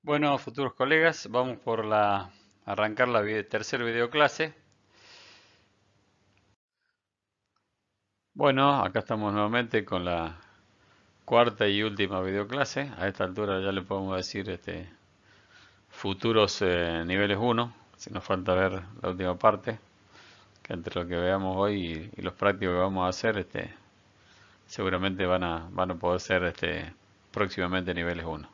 Bueno, futuros colegas, vamos por arrancar la tercera videoclase. Bueno, acá estamos nuevamente con la cuarta y última videoclase. A esta altura ya le podemos decir futuros niveles uno. Si nos falta ver la última parte, que entre lo que veamos hoy y los prácticos que vamos a hacer, seguramente van a poder ser próximamente niveles uno.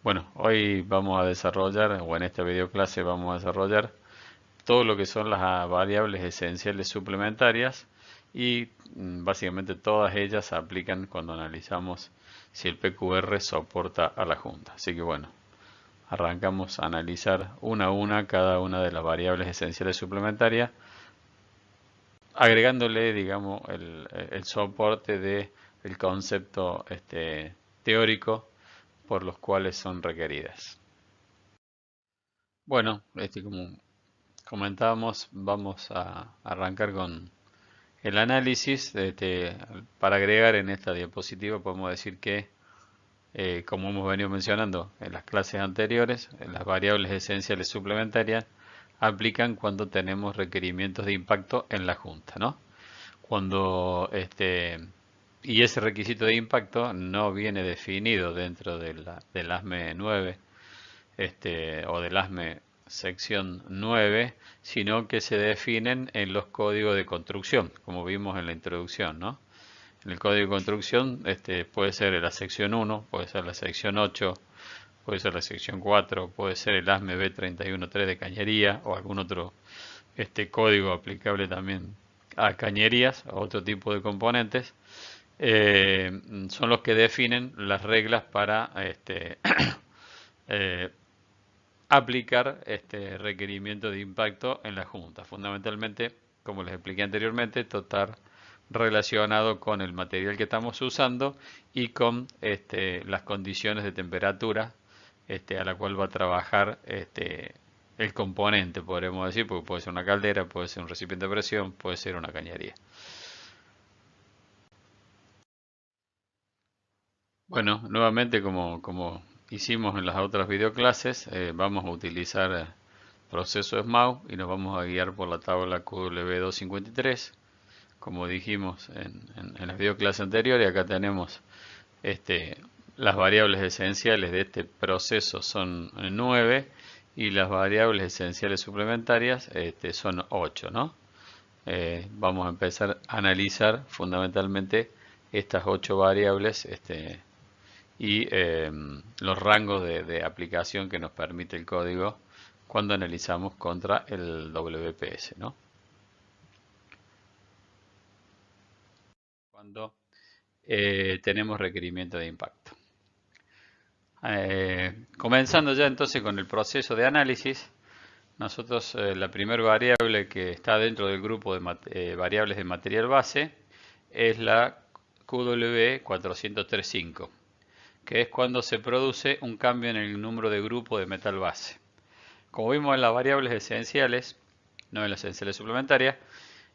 Bueno, hoy vamos a desarrollar, o en esta videoclase vamos a desarrollar todo lo que son las variables esenciales suplementarias y básicamente todas ellas se aplican cuando analizamos si el PQR soporta a la junta. Así que bueno, arrancamos a analizar una a una cada una de las variables esenciales suplementarias, agregándole, digamos, el soporte del concepto teórico por los cuales son requeridas. Bueno, como comentábamos, vamos a arrancar con el análisis. Para agregar en esta diapositiva podemos decir que, como hemos venido mencionando en las clases anteriores, las variables esenciales suplementarias aplican cuando tenemos requerimientos de impacto en la junta, ¿no? Cuando y ese requisito de impacto no viene definido dentro del ASME 9 o del ASME sección 9, sino que se definen en los códigos de construcción, como vimos en la introducción, ¿no? En el código de construcción puede ser la sección 1, puede ser la sección 8, puede ser la sección 4, puede ser el ASME B313 de cañería o algún otro código aplicable también a cañerías, a otro tipo de componentes. Son los que definen las reglas para eh, aplicar este requerimiento de impacto en la junta. Fundamentalmente, como les expliqué anteriormente, total relacionado con el material que estamos usando y con las condiciones de temperatura a la cual va a trabajar el componente, podremos decir, porque puede ser una caldera, puede ser un recipiente de presión, puede ser una cañería. Bueno, nuevamente como hicimos en las otras videoclases, vamos a utilizar proceso SMAU y nos vamos a guiar por la tabla QW253, como dijimos en la videoclase anterior, y acá tenemos este, las variables esenciales de este proceso son 9 y las variables esenciales suplementarias son 8, ¿no? Vamos a empezar a analizar fundamentalmente estas 8 variables y los rangos de aplicación que nos permite el código cuando analizamos contra el WPS, ¿no? Cuando tenemos requerimiento de impacto. Comenzando ya entonces con el proceso de análisis, nosotros la primera variable que está dentro del grupo de variables de material base es la QW435, que es cuando se produce un cambio en el número de grupo de metal base. Como vimos en las variables esenciales, no en las esenciales suplementarias,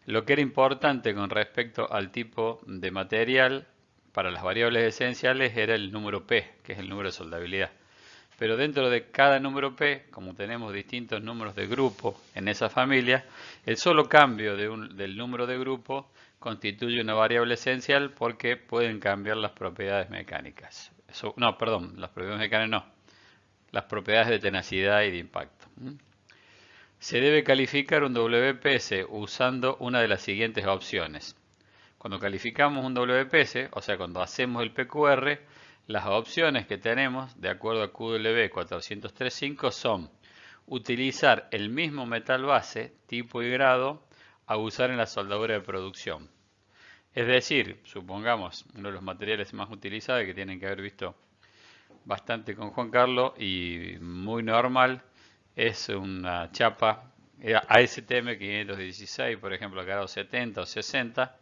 lo que era importante con respecto al tipo de material para las variables esenciales era el número P, que es el número de soldabilidad. Pero dentro de cada número P, como tenemos distintos números de grupo en esa familia, el solo cambio del número de grupo constituye una variable esencial porque pueden cambiar las propiedades mecánicas. No, perdón, las propiedades mecánicas no, las propiedades de tenacidad y de impacto. Se debe calificar un WPS usando una de las siguientes opciones. Cuando calificamos un WPS, o sea, cuando hacemos el PQR, las opciones que tenemos, de acuerdo a QW 435, son utilizar el mismo metal base, tipo y grado, a usar en la soldadura de producción. Es decir, supongamos, uno de los materiales más utilizados que tienen que haber visto bastante con Juan Carlos y muy normal, es una chapa ASTM 516, por ejemplo, grado 70 o 60.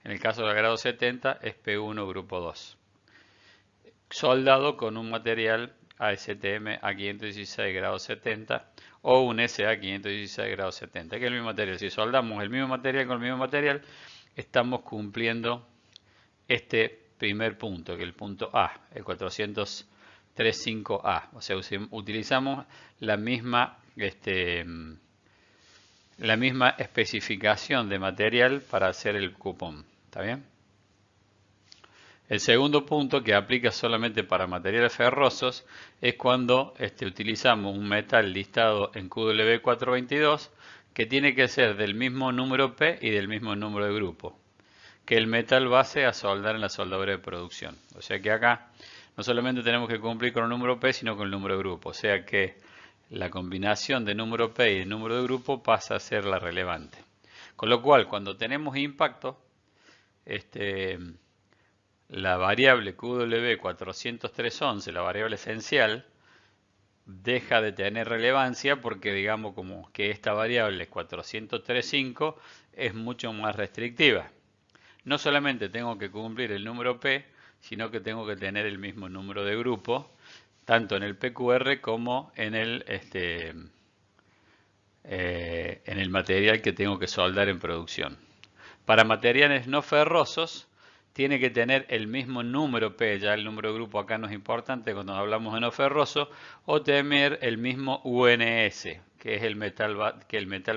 En el caso del grado 70 es P1 grupo 2. Soldado con un material ASTM A516 grado 70 o un SA 516 grado 70, que es el mismo material. Si soldamos el mismo material con el mismo material, estamos cumpliendo este primer punto, que es el punto A, el 435. 35A. O sea, utilizamos la misma, la misma especificación de material para hacer el cupón. ¿Está bien? El segundo punto, que aplica solamente para materiales ferrosos, es cuando utilizamos un metal listado en QW422 que tiene que ser del mismo número P y del mismo número de grupo que el metal base a soldar en la soldadura de producción. O sea que acá no solamente tenemos que cumplir con el número P, sino con el número de grupo. O sea que la combinación de número P y de número de grupo pasa a ser la relevante. Con lo cual, cuando tenemos impacto, la variable QW40311, la variable esencial, deja de tener relevancia porque digamos como que esta variable 403.5 es mucho más restrictiva. No solamente tengo que cumplir el número P, sino que tengo que tener el mismo número de grupo, tanto en el PQR como en el material que tengo que soldar en producción. Para materiales no ferrosos, tiene que tener el mismo número P, ya el número de grupo acá no es importante cuando hablamos de no ferroso, o tener el mismo UNS, que es el metal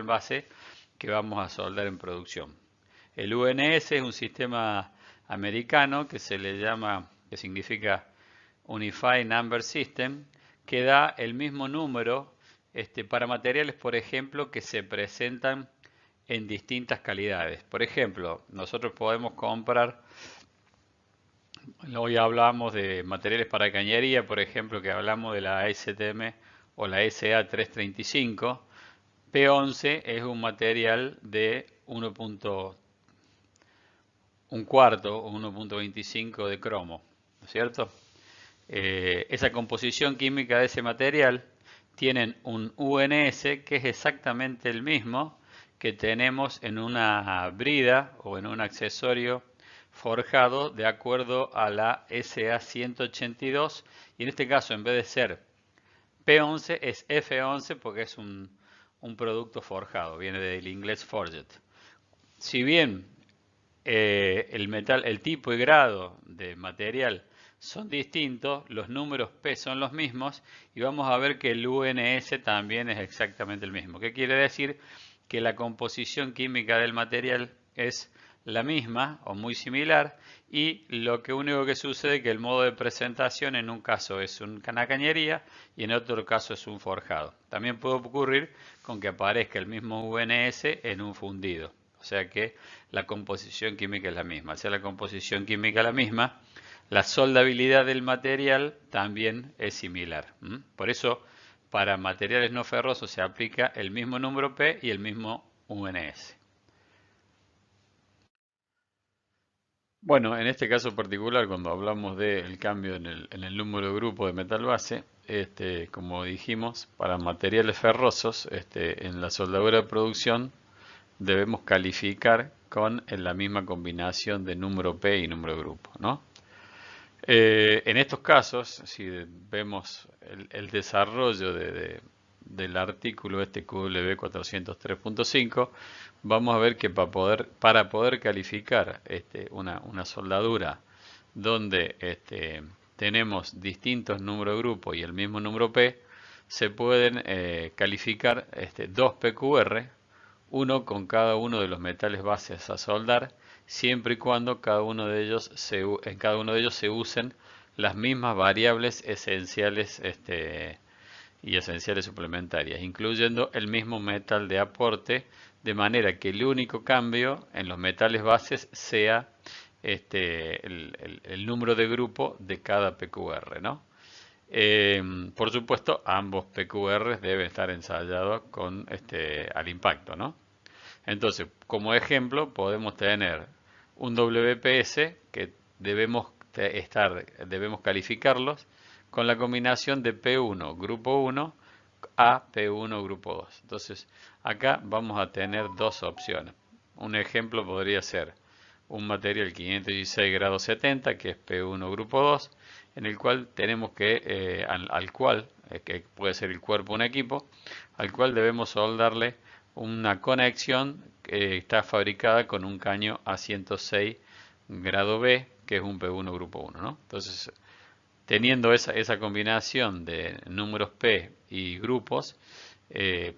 base que vamos a soldar en producción. El UNS es un sistema americano que se le llama, que significa Unified Number System, que da el mismo número para materiales, por ejemplo, que se presentan en distintas calidades. Por ejemplo, nosotros podemos comprar, hoy hablamos de materiales para cañería, por ejemplo, que hablamos de la STM o la SA335. P11 es un material de 1.1 cuarto o 1.25 de cromo, ¿no es cierto? Esa composición química de ese material tienen un UNS que es exactamente el mismo que tenemos en una brida o en un accesorio forjado de acuerdo a la SA182, y en este caso en vez de ser P11 es F11 porque es un producto forjado, viene del inglés forged. Si bien el tipo y grado de material son distintos, los números P son los mismos y vamos a ver que el UNS también es exactamente el mismo. ¿Qué quiere decir? Que la composición química del material es la misma o muy similar, y lo único que sucede es que el modo de presentación en un caso es una cañería y en otro caso es un forjado. También puede ocurrir con que aparezca el mismo UNS en un fundido. O sea que la composición química es la misma. Al ser la composición química la misma, la soldabilidad del material también es similar. Por eso, para materiales no ferrosos se aplica el mismo número P y el mismo UNS. Bueno, en este caso particular, cuando hablamos del cambio en el número de grupo de metal base, como dijimos, para materiales ferrosos, en la soldadura de producción debemos calificar con la misma combinación de número P y número de grupo, ¿no? En estos casos, si vemos el desarrollo del artículo QW403.5, vamos a ver que para poder calificar una soldadura donde tenemos distintos números de grupo y el mismo número P, se pueden calificar dos PQR, uno con cada uno de los metales bases a soldar, siempre y cuando en cada uno de ellos se usen las mismas variables esenciales y esenciales suplementarias, incluyendo el mismo metal de aporte, de manera que el único cambio en los metales bases sea el número de grupo de cada PQR, ¿no? Por supuesto, ambos PQR deben estar ensayados al impacto, ¿no? Entonces, como ejemplo, podemos tener un WPS que debemos calificarlos con la combinación de P1 grupo 1 a P1 grupo 2. Entonces, acá vamos a tener dos opciones. Un ejemplo podría ser un material 516 grados 70, que es P1 grupo 2, en el cual tenemos que que puede ser el cuerpo de un equipo, al cual debemos soldarle una conexión que está fabricada con un caño A106 grado B, que es un P1 grupo 1, ¿no? Entonces, teniendo esa combinación de números P y grupos,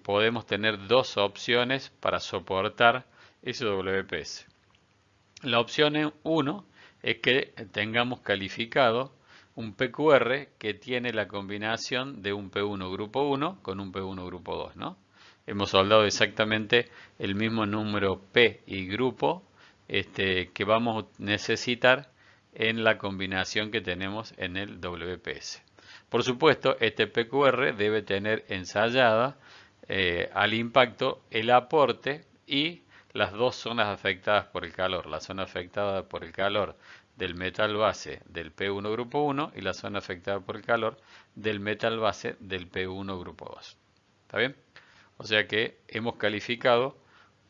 podemos tener dos opciones para soportar ese WPS. La opción 1 es que tengamos calificado un PQR que tiene la combinación de un P1 grupo 1 con un P1 grupo 2, ¿no? Hemos soldado exactamente el mismo número P y grupo que vamos a necesitar en la combinación que tenemos en el WPS. Por supuesto, este PQR debe tener ensayada al impacto el aporte y las dos zonas afectadas por el calor. La zona afectada por el calor del metal base del P1 grupo 1 y la zona afectada por el calor del metal base del P1 grupo 2. ¿Está bien? O sea que hemos calificado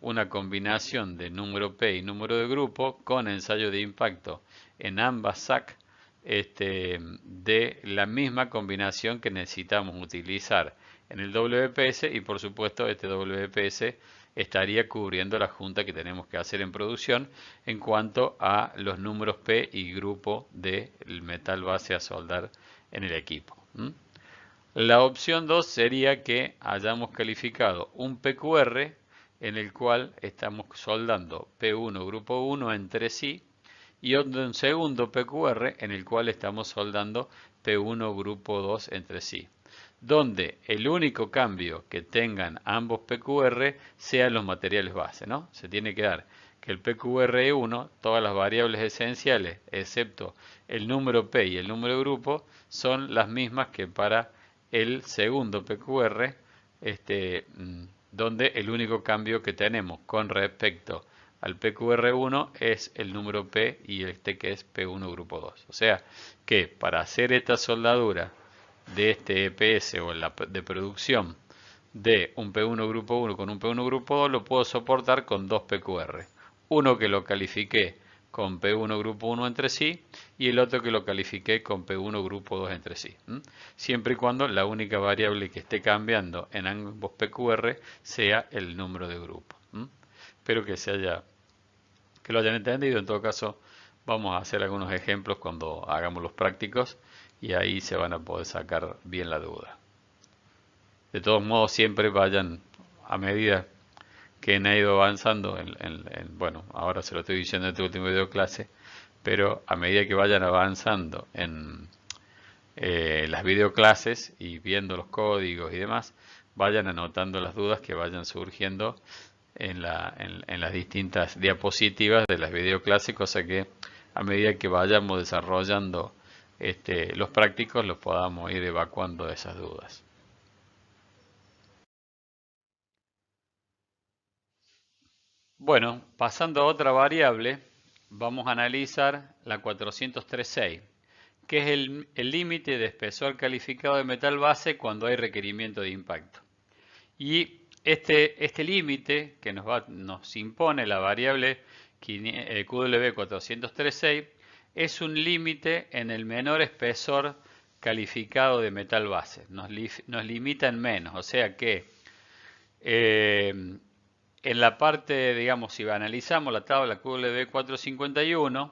una combinación de número P y número de grupo con ensayo de impacto en ambas SAC de la misma combinación que necesitamos utilizar en el WPS, y por supuesto este WPS estaría cubriendo la junta que tenemos que hacer en producción en cuanto a los números P y grupo del metal base a soldar en el equipo. La opción 2 sería que hayamos calificado un PQR en el cual estamos soldando P1 grupo 1 entre sí y un segundo PQR en el cual estamos soldando P1 grupo 2 entre sí, donde el único cambio que tengan ambos PQR sean los materiales base, ¿no? Se tiene que dar que el PQR1, todas las variables esenciales, excepto el número P y el número de grupo, son las mismas que para el segundo PQR, donde el único cambio que tenemos con respecto al PQR1 es el número P y que es P1 grupo 2. O sea que para hacer esta soldadura de este EPS o de producción de un P1 grupo 1 con un P1 grupo 2 lo puedo soportar con dos PQR. Uno que lo califiqué con P1 grupo 1 entre sí y el otro que lo califiqué con P1 grupo 2 entre sí. Siempre y cuando la única variable que esté cambiando en ambos PQR sea el número de grupo. Espero que lo hayan entendido. En todo caso, vamos a hacer algunos ejemplos cuando hagamos los prácticos y ahí se van a poder sacar bien la duda. De todos modos, siempre vayan a medida que han ido avanzando, bueno, ahora se lo estoy diciendo en este último video clase, pero a medida que vayan avanzando en las videoclases y viendo los códigos y demás, vayan anotando las dudas que vayan surgiendo en las distintas diapositivas de las videoclases, cosa que a medida que vayamos desarrollando los prácticos los podamos ir evacuando de esas dudas. Bueno, pasando a otra variable, vamos a analizar la 403.6, que es el límite de espesor calificado de metal base cuando hay requerimiento de impacto. Y este límite que nos impone la variable QW403.6 es un límite en el menor espesor calificado de metal base. Nos limita en menos, o sea que en la parte, digamos, si analizamos la tabla QW451,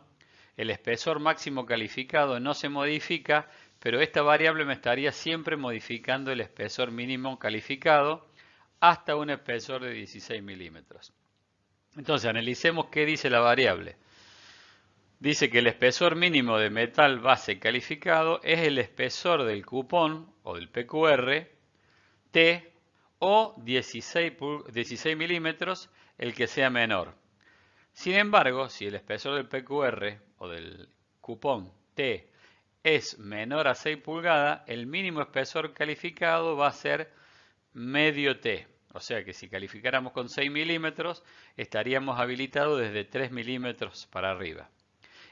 el espesor máximo calificado no se modifica, pero esta variable me estaría siempre modificando el espesor mínimo calificado hasta un espesor de 16 milímetros. Entonces, analicemos qué dice la variable. Dice que el espesor mínimo de metal base calificado es el espesor del cupón o del PQR T o 16 milímetros, el que sea menor. Sin embargo, si el espesor del PQR o del cupón T es menor a 6 pulgadas, el mínimo espesor calificado va a ser medio T. O sea que si calificáramos con 6 milímetros, estaríamos habilitados desde 3 milímetros para arriba.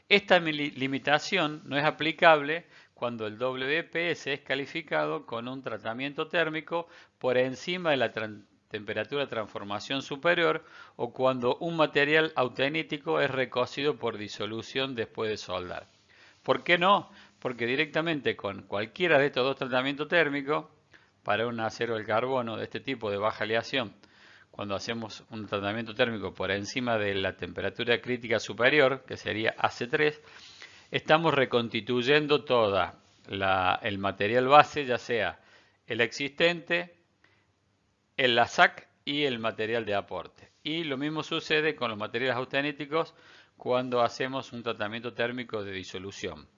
Esta limitación no es aplicable cuando el WPS es calificado con un tratamiento térmico por encima de la temperatura de transformación superior o cuando un material auténtico es recocido por disolución después de soldar. ¿Por qué no? Porque directamente con cualquiera de estos dos tratamientos térmicos, para un acero del carbono de este tipo de baja aleación, cuando hacemos un tratamiento térmico por encima de la temperatura crítica superior, que sería AC3, estamos reconstituyendo toda el material base, ya sea el existente, el LASAC y el material de aporte. Y lo mismo sucede con los materiales austeníticos cuando hacemos un tratamiento térmico de disolución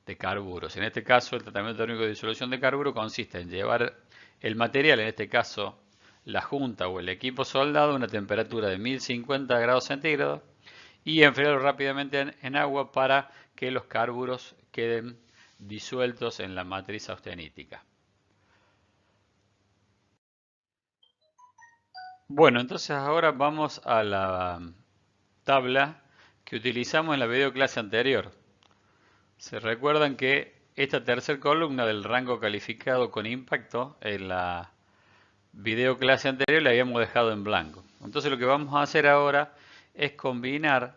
de carburos. En este caso, el tratamiento térmico de disolución de carburo consiste en llevar el material, en este caso la junta o el equipo soldado, a una temperatura de 1050 grados centígrados y enfriarlo rápidamente en agua para que los carburos queden disueltos en la matriz austenítica. Bueno, entonces ahora vamos a la tabla que utilizamos en la videoclase anterior. Se recuerdan que esta tercera columna del rango calificado con impacto en la videoclase anterior la habíamos dejado en blanco. Entonces lo que vamos a hacer ahora es combinar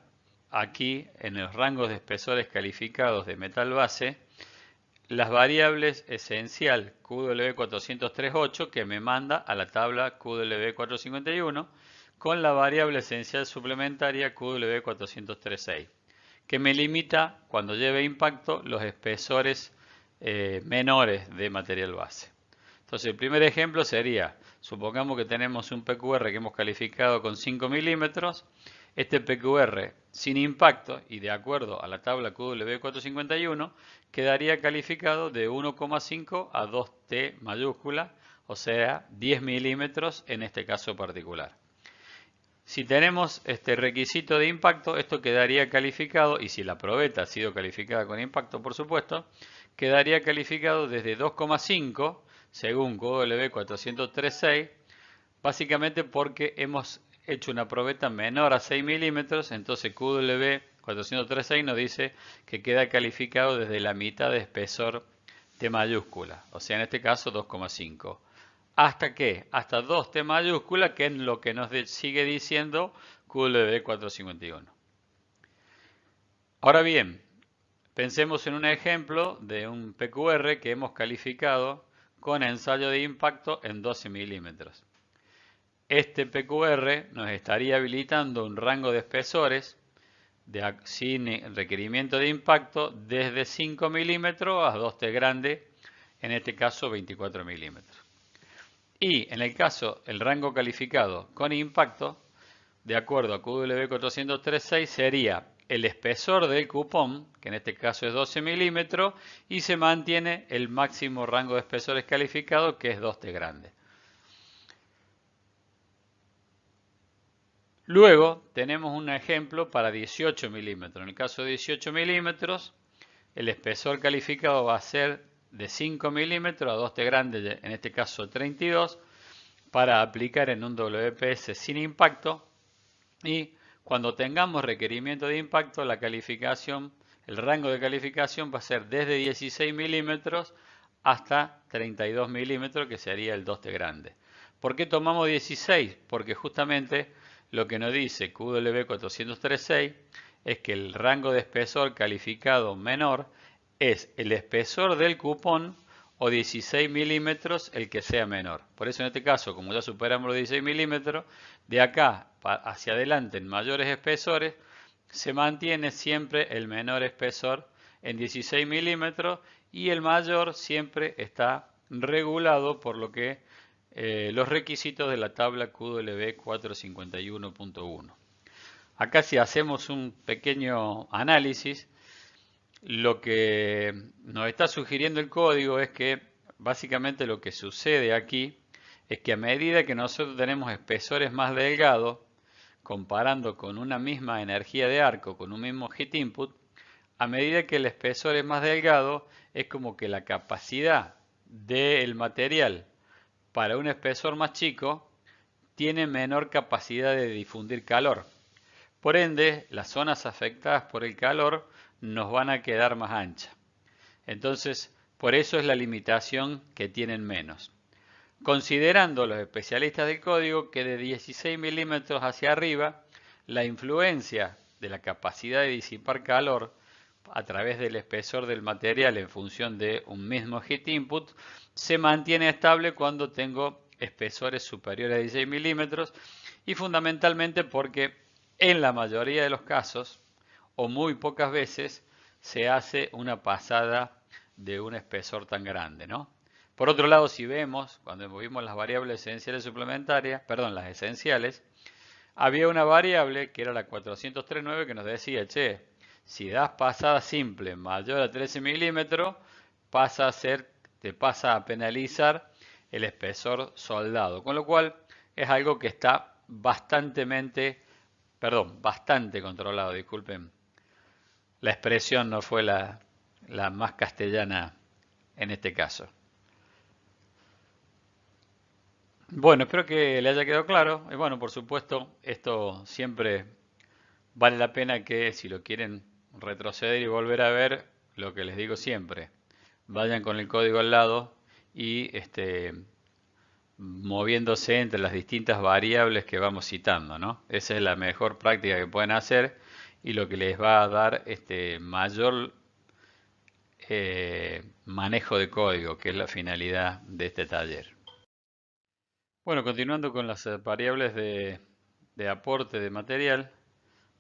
aquí en los rangos de espesores calificados de metal base las variables esencial QW438 que me manda a la tabla QW451 con la variable esencial suplementaria QW436 que me limita cuando lleve impacto los espesores menores de material base. Entonces el primer ejemplo sería, supongamos que tenemos un PQR que hemos calificado con 5 milímetros, este PQR sin impacto y de acuerdo a la tabla QW451 quedaría calificado de 1,5 a 2T mayúscula, o sea 10 milímetros en este caso particular. Si tenemos este requisito de impacto, esto quedaría calificado, y si la probeta ha sido calificada con impacto, por supuesto, quedaría calificado desde 2,5 según QW436, básicamente porque hemos hecho una probeta menor a 6 milímetros, entonces QW436 nos dice que queda calificado desde la mitad de espesor T mayúscula, o sea en este caso 2,5. ¿Hasta qué? Hasta 2T mayúscula, que es lo que nos sigue diciendo QW451. Ahora bien, pensemos en un ejemplo de un PQR que hemos calificado con ensayo de impacto en 12 milímetros. Este PQR nos estaría habilitando un rango de espesores sin requerimiento de impacto desde 5 milímetros a 2T grande, en este caso 24 milímetros. Y en el caso, el rango calificado con impacto, de acuerdo a QW436, sería el espesor del cupón, que en este caso es 12 milímetros, y se mantiene el máximo rango de espesores calificado, que es 2T grande. Luego tenemos un ejemplo para 18 milímetros. En el caso de 18 milímetros, el espesor calificado va a ser de 5 milímetros a 2T grande, en este caso 32, para aplicar en un WPS sin impacto, y cuando tengamos requerimiento de impacto, la calificación, el rango de calificación va a ser desde 16 milímetros hasta 32 milímetros, que sería el 2T grande. ¿Por qué tomamos 16? Porque justamente lo que nos dice QW436 es que el rango de espesor calificado menor es el espesor del cupón o 16 milímetros el que sea menor. Por eso en este caso, como ya superamos los 16 milímetros, de acá hacia adelante en mayores espesores se mantiene siempre el menor espesor en 16 milímetros y el mayor siempre está regulado por lo que los requisitos de la tabla QW 451.1. Acá si hacemos un pequeño análisis, lo que nos está sugiriendo el código es que básicamente lo que sucede aquí es que a medida que nosotros tenemos espesores más delgados, comparando con una misma energía de arco, con un mismo heat input, a medida que el espesor es más delgado, es como que la capacidad del material para un espesor más chico tiene menor capacidad de difundir calor. Por ende, las zonas afectadas por el calor nos van a quedar más anchas. Entonces, por eso es la limitación que tienen menos. Considerando los especialistas del código que de 16 milímetros hacia arriba, la influencia de la capacidad de disipar calor a través del espesor del material en función de un mismo heat input se mantiene estable cuando tengo espesores superiores a 16 milímetros y fundamentalmente porque en la mayoría de los casos o muy pocas veces se hace una pasada de un espesor tan grande, ¿no? Por otro lado, si vemos, cuando movimos las variables esenciales suplementarias, perdón, las esenciales, había una variable que era la 403.9 que nos decía, che, si das pasada simple mayor a 13 milímetros, te pasa a penalizar el espesor soldado. Con lo cual es algo que está bastante controlado, disculpen. La expresión no fue la más castellana en este caso. Bueno, espero que le haya quedado claro. Y bueno, por supuesto, esto siempre vale la pena que si lo quieren retroceder y volver a ver, lo que les digo siempre, vayan con el código al lado y moviéndose entre las distintas variables que vamos citando, ¿no? Esa es la mejor práctica que pueden hacer y lo que les va a dar mayor manejo de código, que es la finalidad de este taller. Bueno, continuando con las variables de aporte de material,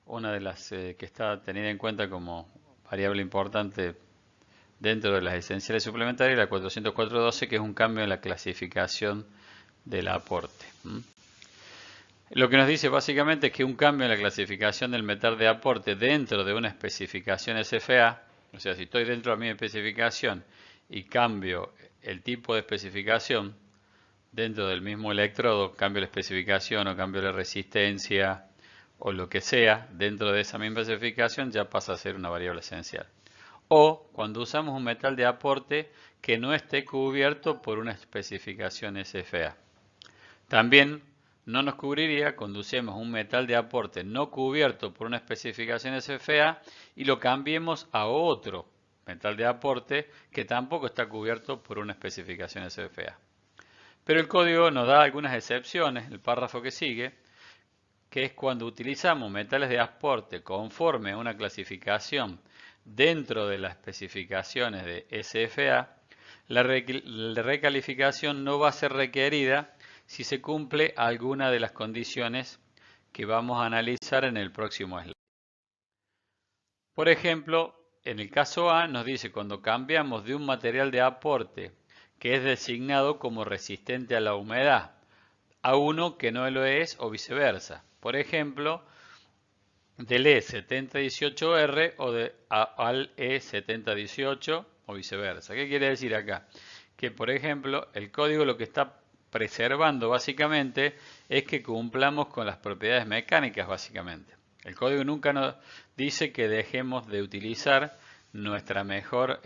una de las que está tenida en cuenta como variable importante dentro de las esenciales suplementarias, la 404.12, que es un cambio en la clasificación del aporte. Lo que nos dice básicamente es que un cambio en la clasificación del metal de aporte dentro de una especificación SFA, o sea, si estoy dentro de mi especificación y cambio el tipo de especificación dentro del mismo electrodo, cambio la especificación o cambio la resistencia o lo que sea dentro de esa misma especificación, ya pasa a ser una variable esencial. O cuando usamos un metal de aporte que no esté cubierto por una especificación SFA. También no nos cubriría cuando usemos un metal de aporte no cubierto por una especificación SFA y lo cambiemos a otro metal de aporte que tampoco está cubierto por una especificación SFA. Pero el código nos da algunas excepciones, el párrafo que sigue, que es cuando utilizamos metales de aporte conforme a una clasificación dentro de las especificaciones de SFA, la recalificación no va a ser requerida si se cumple alguna de las condiciones que vamos a analizar en el próximo slide. Por ejemplo, en el caso A nos dice cuando cambiamos de un material de aporte que es designado como resistente a la humedad a uno que no lo es o viceversa. Por ejemplo, del E7018R al E7018 o viceversa. ¿Qué quiere decir acá? Que por ejemplo el código lo que está preservando básicamente es que cumplamos con las propiedades mecánicas básicamente. El código nunca nos dice que dejemos de utilizar nuestra mejor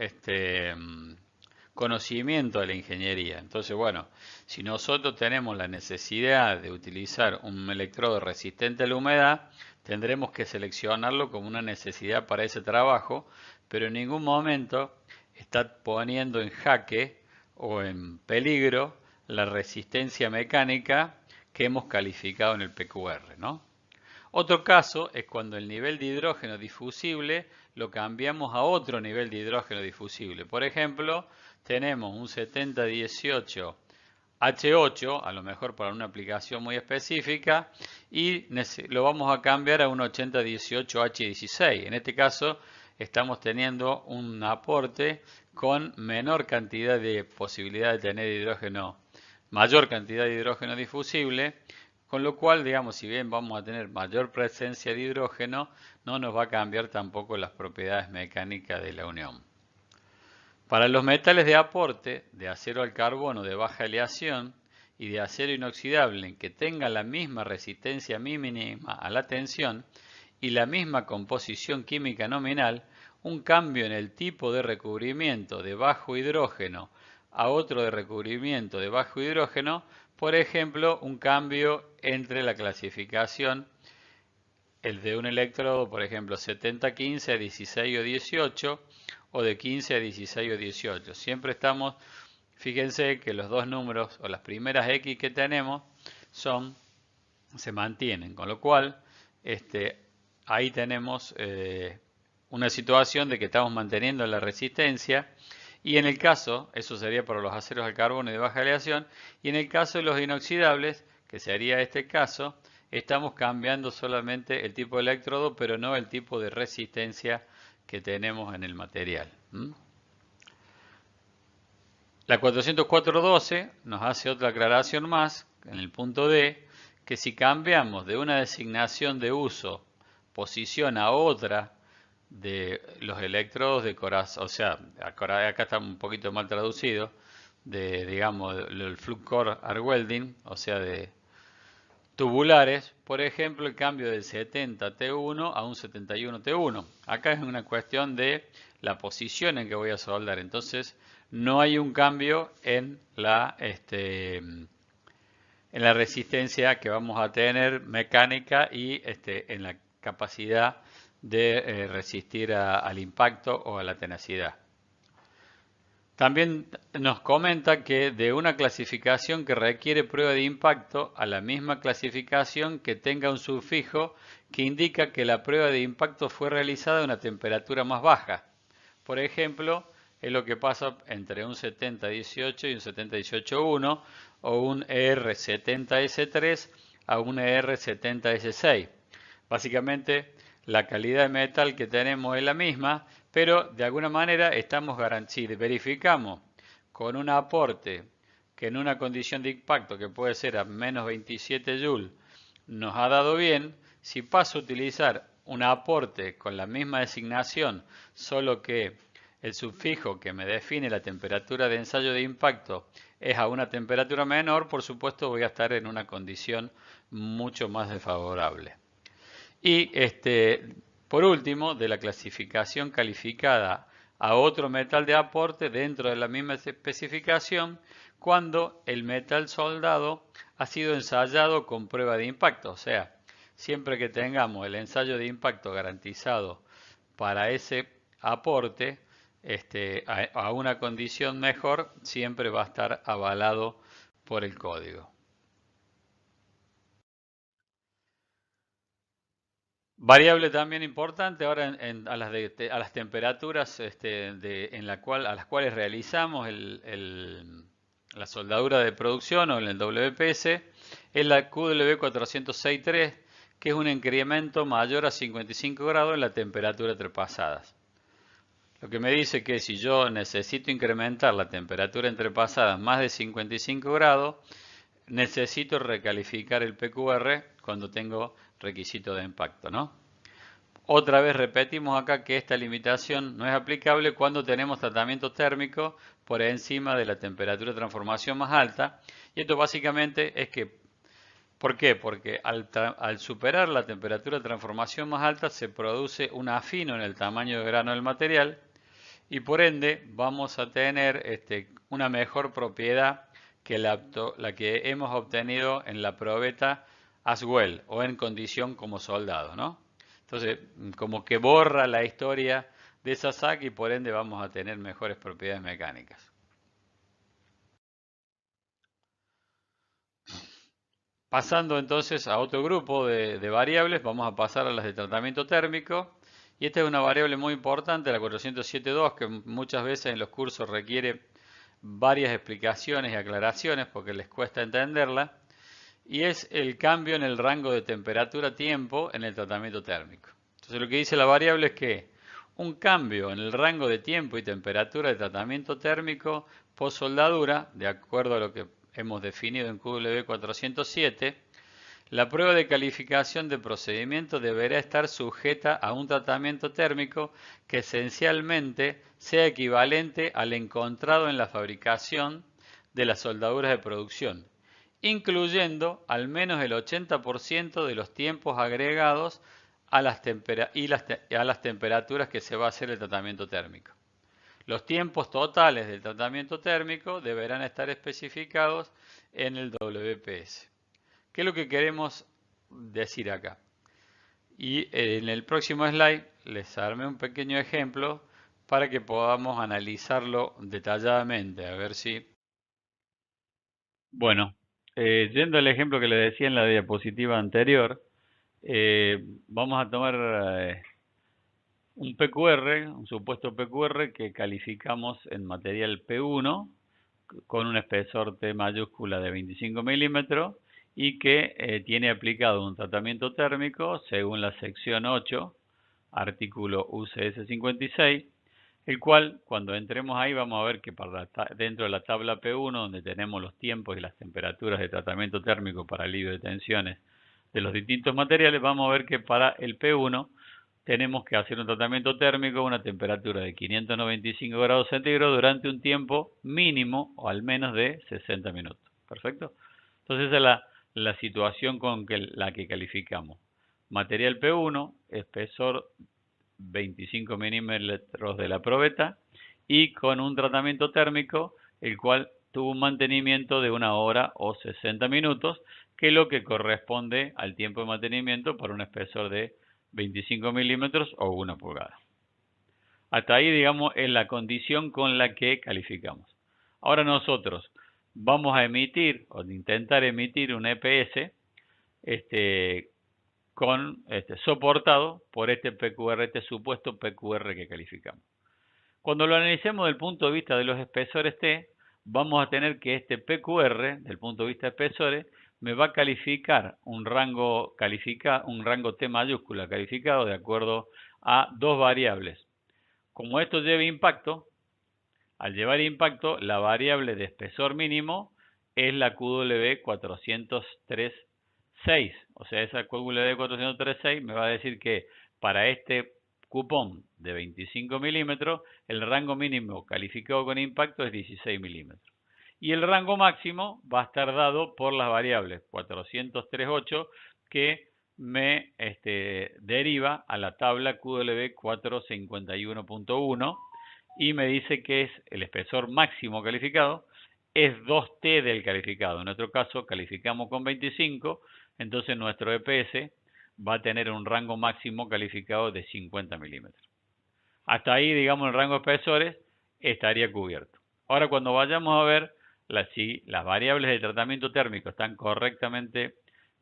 conocimiento de la ingeniería. Entonces, bueno, si nosotros tenemos la necesidad de utilizar un electrodo resistente a la humedad, tendremos que seleccionarlo como una necesidad para ese trabajo, pero en ningún momento está poniendo en jaque o en peligro la resistencia mecánica que hemos calificado en el PQR, ¿no? Otro caso es cuando el nivel de hidrógeno difusible lo cambiamos a otro nivel de hidrógeno difusible. Por ejemplo, tenemos un 7018 H8, a lo mejor para una aplicación muy específica, y lo vamos a cambiar a un 8018 H16. En este caso estamos teniendo un aporte con menor cantidad de posibilidad de tener hidrógeno, mayor cantidad de hidrógeno difusible, con lo cual, digamos, si bien vamos a tener mayor presencia de hidrógeno, no nos va a cambiar tampoco las propiedades mecánicas de la unión. Para los metales de aporte, de acero al carbono de baja aleación y de acero inoxidable en que tengan la misma resistencia mínima a la tensión y la misma composición química nominal, un cambio en el tipo de recubrimiento de bajo hidrógeno a otro de recubrimiento de bajo hidrógeno, por ejemplo, un cambio entre la clasificación, el de un electrodo, por ejemplo, 70-15 a 16 o 18, o de 15 a 16 o 18. Siempre estamos, fíjense que los dos números o las primeras X que tenemos se mantienen, con lo cual ahí tenemos una situación de que estamos manteniendo la resistencia. Y en el caso, eso sería para los aceros al carbono y de baja aleación, y en el caso de los inoxidables, que sería este caso, estamos cambiando solamente el tipo de electrodo, pero no el tipo de resistencia que tenemos en el material. La 404.12 nos hace otra aclaración más en el punto D, que si cambiamos de una designación de uso posición a otra de los electrodos de corazón, o sea, acá está un poquito mal traducido, de, digamos, el flux core arc welding, o sea, de tubulares, por ejemplo, el cambio del 70T1 a un 71T1. Acá es una cuestión de la posición en que voy a soldar, entonces no hay un cambio en la resistencia que vamos a tener mecánica y en la capacidad de resistir al impacto o a la tenacidad. También nos comenta que de una clasificación que requiere prueba de impacto a la misma clasificación que tenga un sufijo que indica que la prueba de impacto fue realizada a una temperatura más baja. Por ejemplo, es lo que pasa entre un 7018 y un 7018-1 o un ER70S3 a un ER70S6. Básicamente, la calidad de metal que tenemos es la misma, pero de alguna manera estamos si verificamos con un aporte que en una condición de impacto que puede ser a menos 27 Joule nos ha dado bien, si paso a utilizar un aporte con la misma designación, solo que el sufijo que me define la temperatura de ensayo de impacto es a una temperatura menor, por supuesto voy a estar en una condición mucho más desfavorable. Y por último, de la clasificación calificada a otro metal de aporte dentro de la misma especificación, cuando el metal soldado ha sido ensayado con prueba de impacto. O sea, siempre que tengamos el ensayo de impacto garantizado para ese aporte, a una condición mejor, siempre va a estar avalado por el código. Variable también importante ahora a las temperaturas a las cuales realizamos la soldadura de producción o en el WPS es la QW406.3, que es un incremento mayor a 55 grados en la temperatura entrepasadas. Lo que me dice que si yo necesito incrementar la temperatura entrepasadas más de 55 grados, necesito recalificar el PQR cuando tengo requisito de impacto, ¿no? Otra vez repetimos acá que esta limitación no es aplicable cuando tenemos tratamiento térmico por encima de la temperatura de transformación más alta. Y esto básicamente es que, ¿por qué? Porque al superar la temperatura de transformación más alta se produce un afino en el tamaño de grano del material y por ende vamos a tener una mejor propiedad que la que hemos obtenido en la probeta as well o en condición como soldado, ¿no? Entonces, como que borra la historia de esa SAC y por ende vamos a tener mejores propiedades mecánicas. Pasando entonces a otro grupo de variables, vamos a pasar a las de tratamiento térmico. Y esta es una variable muy importante, la 407.2, que muchas veces en los cursos requiere varias explicaciones y aclaraciones porque les cuesta entenderla. Y es el cambio en el rango de temperatura-tiempo en el tratamiento térmico. Entonces lo que dice la variable es que un cambio en el rango de tiempo y temperatura de tratamiento térmico post soldadura, de acuerdo a lo que hemos definido en QW407, la prueba de calificación de procedimiento deberá estar sujeta a un tratamiento térmico que esencialmente sea equivalente al encontrado en la fabricación de las soldaduras de producción, incluyendo al menos el 80% de los tiempos agregados a las temperaturas que se va a hacer el tratamiento térmico. Los tiempos totales del tratamiento térmico deberán estar especificados en el WPS. ¿Qué es lo que queremos decir acá? Y en el próximo slide les armé un pequeño ejemplo para que podamos analizarlo detalladamente, a ver si... Bueno, yendo al ejemplo que les decía en la diapositiva anterior, vamos a tomar un PQR, un supuesto PQR que calificamos en material P1 con un espesor T mayúscula de 25 milímetros y que tiene aplicado un tratamiento térmico según la sección 8, artículo UCS 56, el cual cuando entremos ahí vamos a ver que dentro de la tabla P1, donde tenemos los tiempos y las temperaturas de tratamiento térmico para alivio de tensiones de los distintos materiales, vamos a ver que para el P1 tenemos que hacer un tratamiento térmico a una temperatura de 595 grados centígrados durante un tiempo mínimo o al menos de 60 minutos. ¿Perfecto? Entonces esa es la situación con la que calificamos. Material P1, espesor 25 milímetros de la probeta y con un tratamiento térmico el cual tuvo un mantenimiento de 1 hora o 60 minutos, que es lo que corresponde al tiempo de mantenimiento para un espesor de 25 milímetros o 1 pulgada. Hasta ahí, digamos, es la condición con la que calificamos. Ahora nosotros vamos a emitir o intentar emitir un EPS soportado por este PQR, este supuesto PQR que calificamos. Cuando lo analicemos desde el punto de vista de los espesores T, vamos a tener que este PQR, desde el punto de vista de espesores, me va a calificar un rango T mayúscula calificado de acuerdo a dos variables. Como esto lleva impacto, al llevar impacto, la variable de espesor mínimo es la QW 403.6. O sea, esa QW 403.6 me va a decir que para este cupón de 25 milímetros, el rango mínimo calificado con impacto es 16 milímetros. Y el rango máximo va a estar dado por las variables 403.8 que me deriva a la tabla QW 451.1 y me dice que es el espesor máximo calificado, es 2T del calificado. En nuestro caso calificamos con 25, entonces nuestro EPS va a tener un rango máximo calificado de 50 milímetros. Hasta ahí, digamos, el rango de espesores estaría cubierto. Ahora, cuando vayamos a ver si las variables de tratamiento térmico están correctamente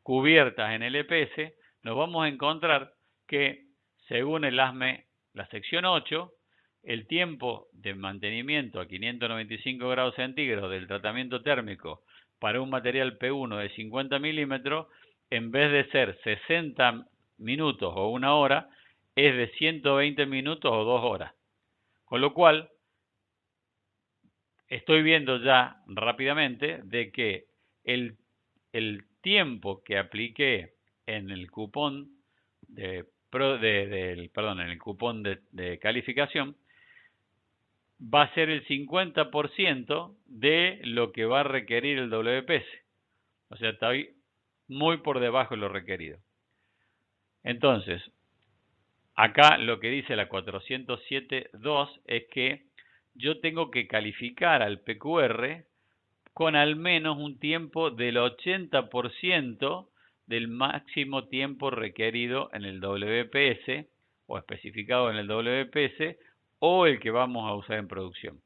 cubiertas en el EPS, nos vamos a encontrar que, según el ASME, la sección 8, el tiempo de mantenimiento a 595 grados centígrados del tratamiento térmico para un material P1 de 50 milímetros, en vez de ser 60 minutos o 1 hora, es de 120 minutos o 2 horas. Con lo cual, estoy viendo ya rápidamente de que el tiempo que apliqué en el cupón de calificación va a ser el 50% de lo que va a requerir el WPS. O sea, está muy por debajo de lo requerido. Entonces, acá lo que dice la 407.2 es que yo tengo que calificar al PQR con al menos un tiempo del 80% del máximo tiempo requerido en el WPS o especificado en el WPS o el que vamos a usar en producción.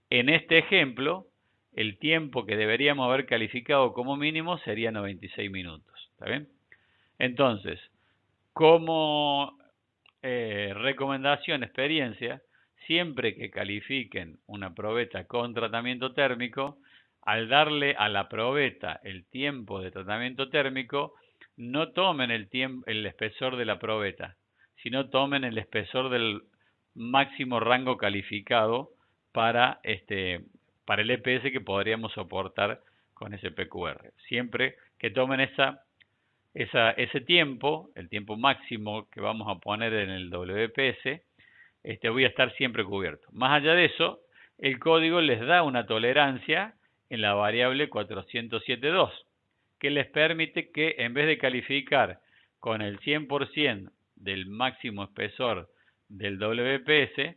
En este ejemplo, el tiempo que deberíamos haber calificado como mínimo sería 96 minutos. ¿Está bien? Entonces, como recomendación, experiencia, siempre que califiquen una probeta con tratamiento térmico, al darle a la probeta el tiempo de tratamiento térmico, no tomen el espesor de la probeta, sino tomen el espesor del máximo rango calificado para el EPS que podríamos soportar con ese PQR. Siempre que tomen ese tiempo, el tiempo máximo que vamos a poner en el WPS, voy a estar siempre cubierto. Más allá de eso, el código les da una tolerancia en la variable 407.2, que les permite que en vez de calificar con el 100% del máximo espesor del WPS,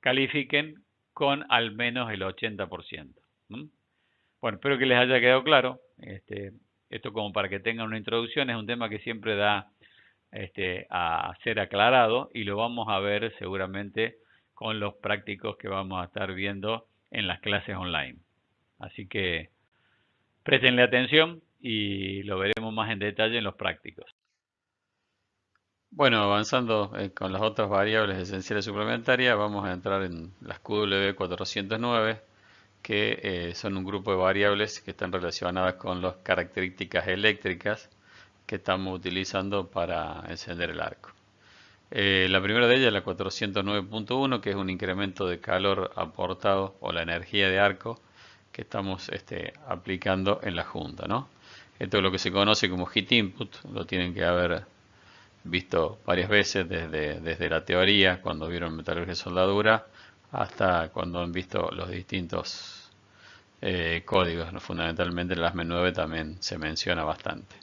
califiquen con al menos el 80%. Bueno, espero que les haya quedado claro. Esto como para que tengan una introducción, es un tema que siempre da a ser aclarado y lo vamos a ver seguramente con los prácticos que vamos a estar viendo en las clases online. Así que préstenle atención y lo veremos más en detalle en los prácticos. Bueno, avanzando con las otras variables esenciales suplementarias, vamos a entrar en las QW409, que son un grupo de variables que están relacionadas con las características eléctricas que estamos utilizando para encender el arco. La primera de ellas es la 409.1, que es un incremento de calor aportado o la energía de arco que estamos aplicando en la junta, ¿no? Esto es lo que se conoce como heat input, lo tienen que haber visto varias veces desde la teoría, cuando vieron metalurgia y soldadura, hasta cuando han visto los distintos códigos, ¿no? Fundamentalmente en las M9 también se menciona bastante.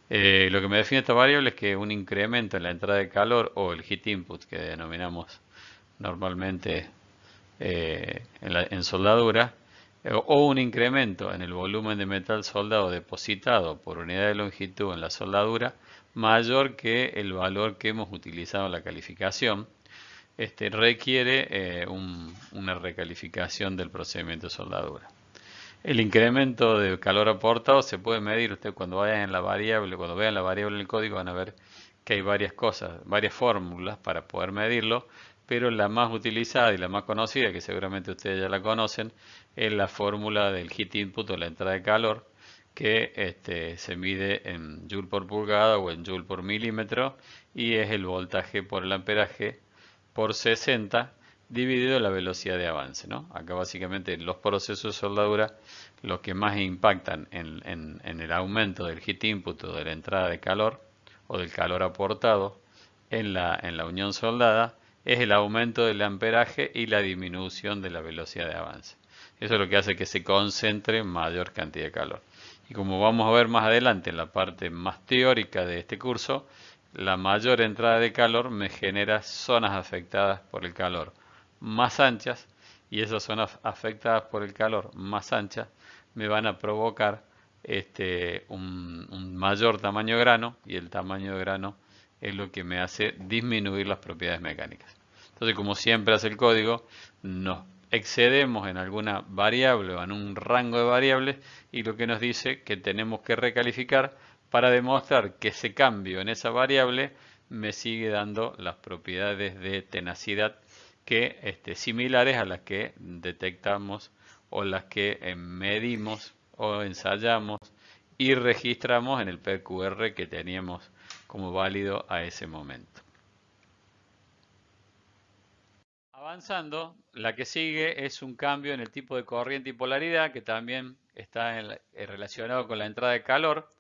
Lo que me define esta variable es que un incremento en la entrada de calor o el heat input que denominamos normalmente en soldadura o un incremento en el volumen de metal soldado depositado por unidad de longitud en la soldadura mayor que el valor que hemos utilizado en la calificación, requiere una recalificación del procedimiento de soldadura. El incremento de calor aportado se puede medir. Usted cuando vayan en la variable, cuando vean la variable en el código van a ver que hay varias cosas, varias fórmulas para poder medirlo, pero la más utilizada y la más conocida, que seguramente ustedes ya la conocen, es la fórmula del heat input o la entrada de calor, que se mide en joule por pulgada o en joule por milímetro y es el voltaje por el amperaje por 60 dividido la velocidad de avance, ¿no? Acá básicamente los procesos de soldadura los que más impactan en el aumento del heat input o de la entrada de calor o del calor aportado en la unión soldada es el aumento del amperaje y la disminución de la velocidad de avance. Eso es lo que hace que se concentre mayor cantidad de calor. Y como vamos a ver más adelante en la parte más teórica de este curso, la mayor entrada de calor me genera zonas afectadas por el calor más anchas y esas zonas afectadas por el calor más anchas me van a provocar un mayor tamaño de grano y el tamaño de grano es lo que me hace disminuir las propiedades mecánicas. Entonces, como siempre hace el código, nos excedemos en alguna variable o en un rango de variables y lo que nos dice que tenemos que recalificar para demostrar que ese cambio en esa variable me sigue dando las propiedades de tenacidad que similares a las que detectamos o las que medimos o ensayamos y registramos en el PQR que teníamos como válido a ese momento. Avanzando, la que sigue es un cambio en el tipo de corriente y polaridad que también está relacionado con la entrada de calor,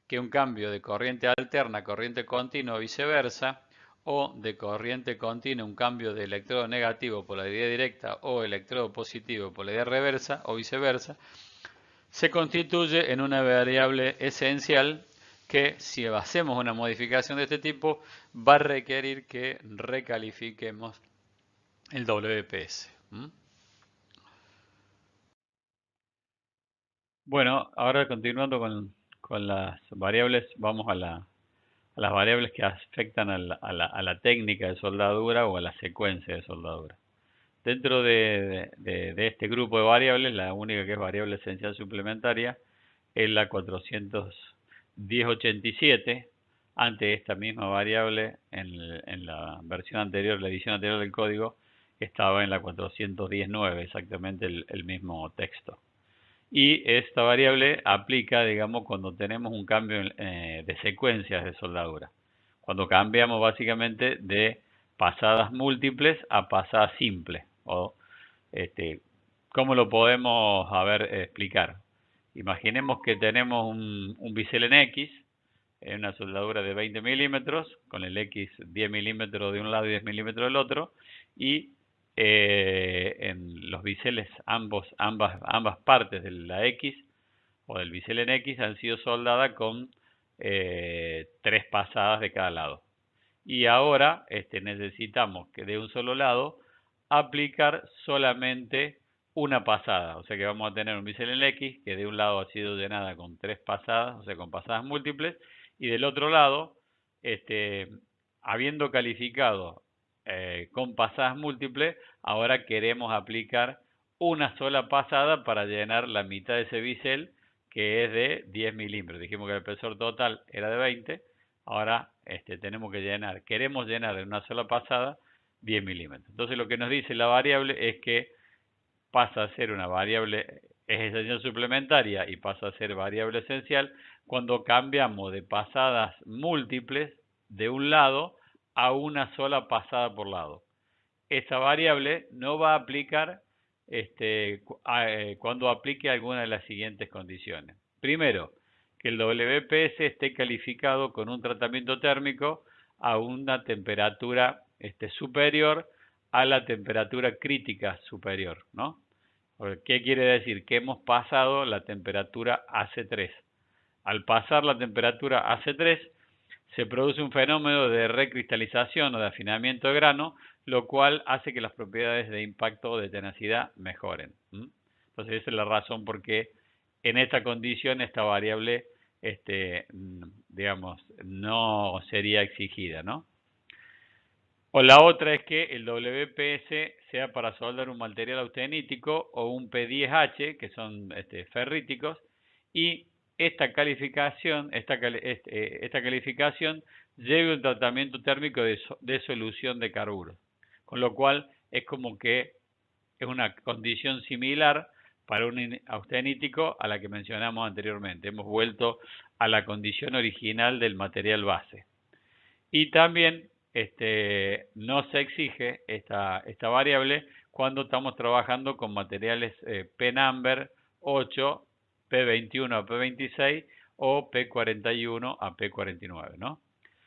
que un cambio de corriente alterna a corriente continua o viceversa, o de corriente continua un cambio de electrodo negativo polaridad directa o electrodo positivo polaridad reversa o viceversa, se constituye en una variable esencial que si hacemos una modificación de este tipo va a requerir que recalifiquemos el WPS. Bueno, ahora continuando con las variables, vamos a las variables que afectan a la técnica de soldadura o a la secuencia de soldadura. Dentro de este grupo de variables, la única que es variable esencial suplementaria es la 41087. Ante esta misma variable, en la versión anterior, la edición anterior del código, estaba en la 419, exactamente el mismo texto. Y esta variable aplica, digamos, cuando tenemos un cambio de secuencias de soldadura. Cuando cambiamos básicamente de pasadas múltiples a pasadas simples. O, ¿cómo lo podemos explicar? Imaginemos que tenemos un bisel en X, en una soldadura de 20 milímetros, con el X 10 milímetros de un lado y 10 milímetros del otro, y en los biseles, ambas partes de la X o del bisel en X han sido soldadas con 3 pasadas de cada lado. Y ahora necesitamos que de un solo lado aplicar solamente una pasada. O sea que vamos a tener un bisel en X que de un lado ha sido llenada con 3 pasadas, o sea con pasadas múltiples, y del otro lado, habiendo calificado con pasadas múltiples, ahora queremos aplicar una sola pasada para llenar la mitad de ese bisel que es de 10 milímetros. Dijimos que el espesor total era de 20, ahora tenemos que queremos llenar en una sola pasada 10 milímetros. Entonces lo que nos dice la variable es que pasa a ser una variable esencial suplementaria y pasa a ser variable esencial cuando cambiamos de pasadas múltiples de un lado a una sola pasada por lado. Esa variable no va a aplicar cuando aplique alguna de las siguientes condiciones. Primero, que el WPS esté calificado con un tratamiento térmico a una temperatura superior a la temperatura crítica superior, ¿no? ¿Qué quiere decir? Que hemos pasado la temperatura AC3. Al pasar la temperatura AC3, se produce un fenómeno de recristalización o de afinamiento de grano, lo cual hace que las propiedades de impacto o de tenacidad mejoren. Entonces esa es la razón por qué en esta condición esta variable, digamos, no sería exigida, ¿no? O la otra es que el WPS sea para soldar un material austenítico o un P10H, que son ferríticos, y esta calificación lleve un tratamiento térmico de solución de carburos. Con lo cual es como que es una condición similar para un austenítico a la que mencionamos anteriormente. Hemos vuelto a la condición original del material base. Y también no se exige esta variable cuando estamos trabajando con materiales P-Number 8, P21 a P26 o P41 a P49, ¿no?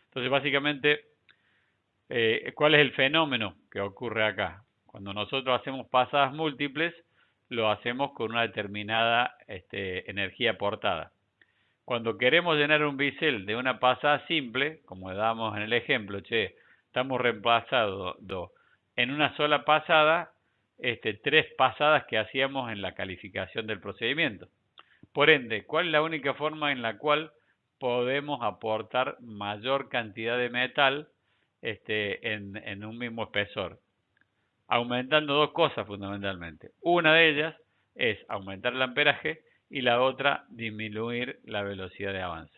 Entonces, básicamente, ¿cuál es el fenómeno que ocurre acá? Cuando nosotros hacemos pasadas múltiples, lo hacemos con una determinada energía aportada. Cuando queremos llenar un bisel de una pasada simple, como damos en el ejemplo, estamos reemplazando en una sola pasada 3 pasadas que hacíamos en la calificación del procedimiento. Por ende, ¿cuál es la única forma en la cual podemos aportar mayor cantidad de metal en un mismo espesor? Aumentando 2 cosas fundamentalmente. Una de ellas es aumentar el amperaje y la otra disminuir la velocidad de avance.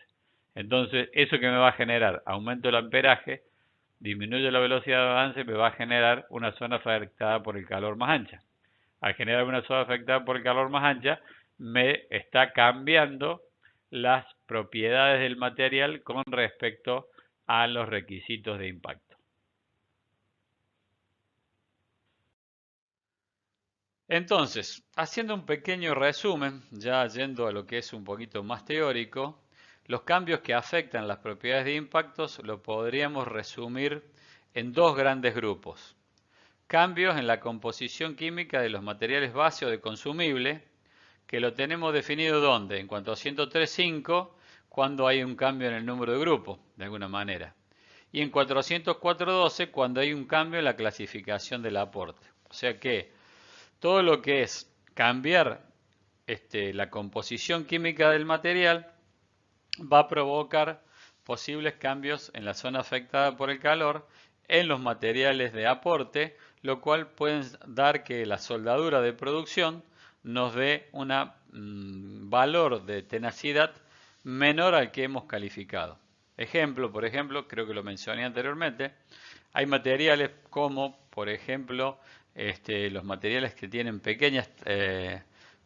Entonces, eso que me va a generar aumento del amperaje, disminuye la velocidad de avance, me va a generar una zona afectada por el calor más ancha. Al generar una zona afectada por el calor más ancha, me está cambiando las propiedades del material con respecto a los requisitos de impacto. Entonces, haciendo un pequeño resumen, ya yendo a lo que es un poquito más teórico, los cambios que afectan las propiedades de impactos lo podríamos resumir en 2 grandes grupos. Cambios en la composición química de los materiales base o de consumible, que lo tenemos definido ¿dónde? En cuanto a 103.5, cuando hay un cambio en el número de grupo, de alguna manera. Y en 404.12, cuando hay un cambio en la clasificación del aporte. O sea que todo lo que es cambiar la composición química del material va a provocar posibles cambios en la zona afectada por el calor en los materiales de aporte, lo cual puede dar que la soldadura de producción nos dé un valor de tenacidad menor al que hemos calificado. Por ejemplo, creo que lo mencioné anteriormente, hay materiales como, por ejemplo, los materiales que tienen pequeños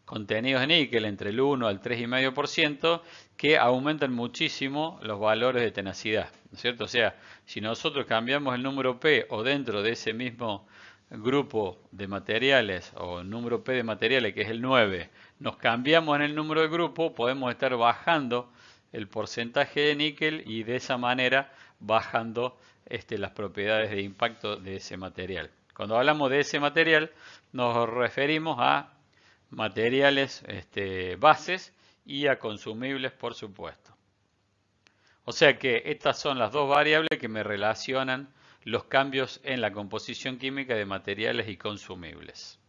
contenidos de níquel, entre el 1 al 3,5%, que aumentan muchísimo los valores de tenacidad, ¿no es cierto? O sea, si nosotros cambiamos el número P o dentro de ese mismo grupo de materiales o número P de materiales, que es el 9, nos cambiamos en el número de grupo, podemos estar bajando el porcentaje de níquel y de esa manera bajando las propiedades de impacto de ese material. Cuando hablamos de ese material nos referimos a materiales bases y a consumibles, por supuesto. O sea que estas son las 2 variables que me relacionan los cambios en la composición química de materiales y consumibles.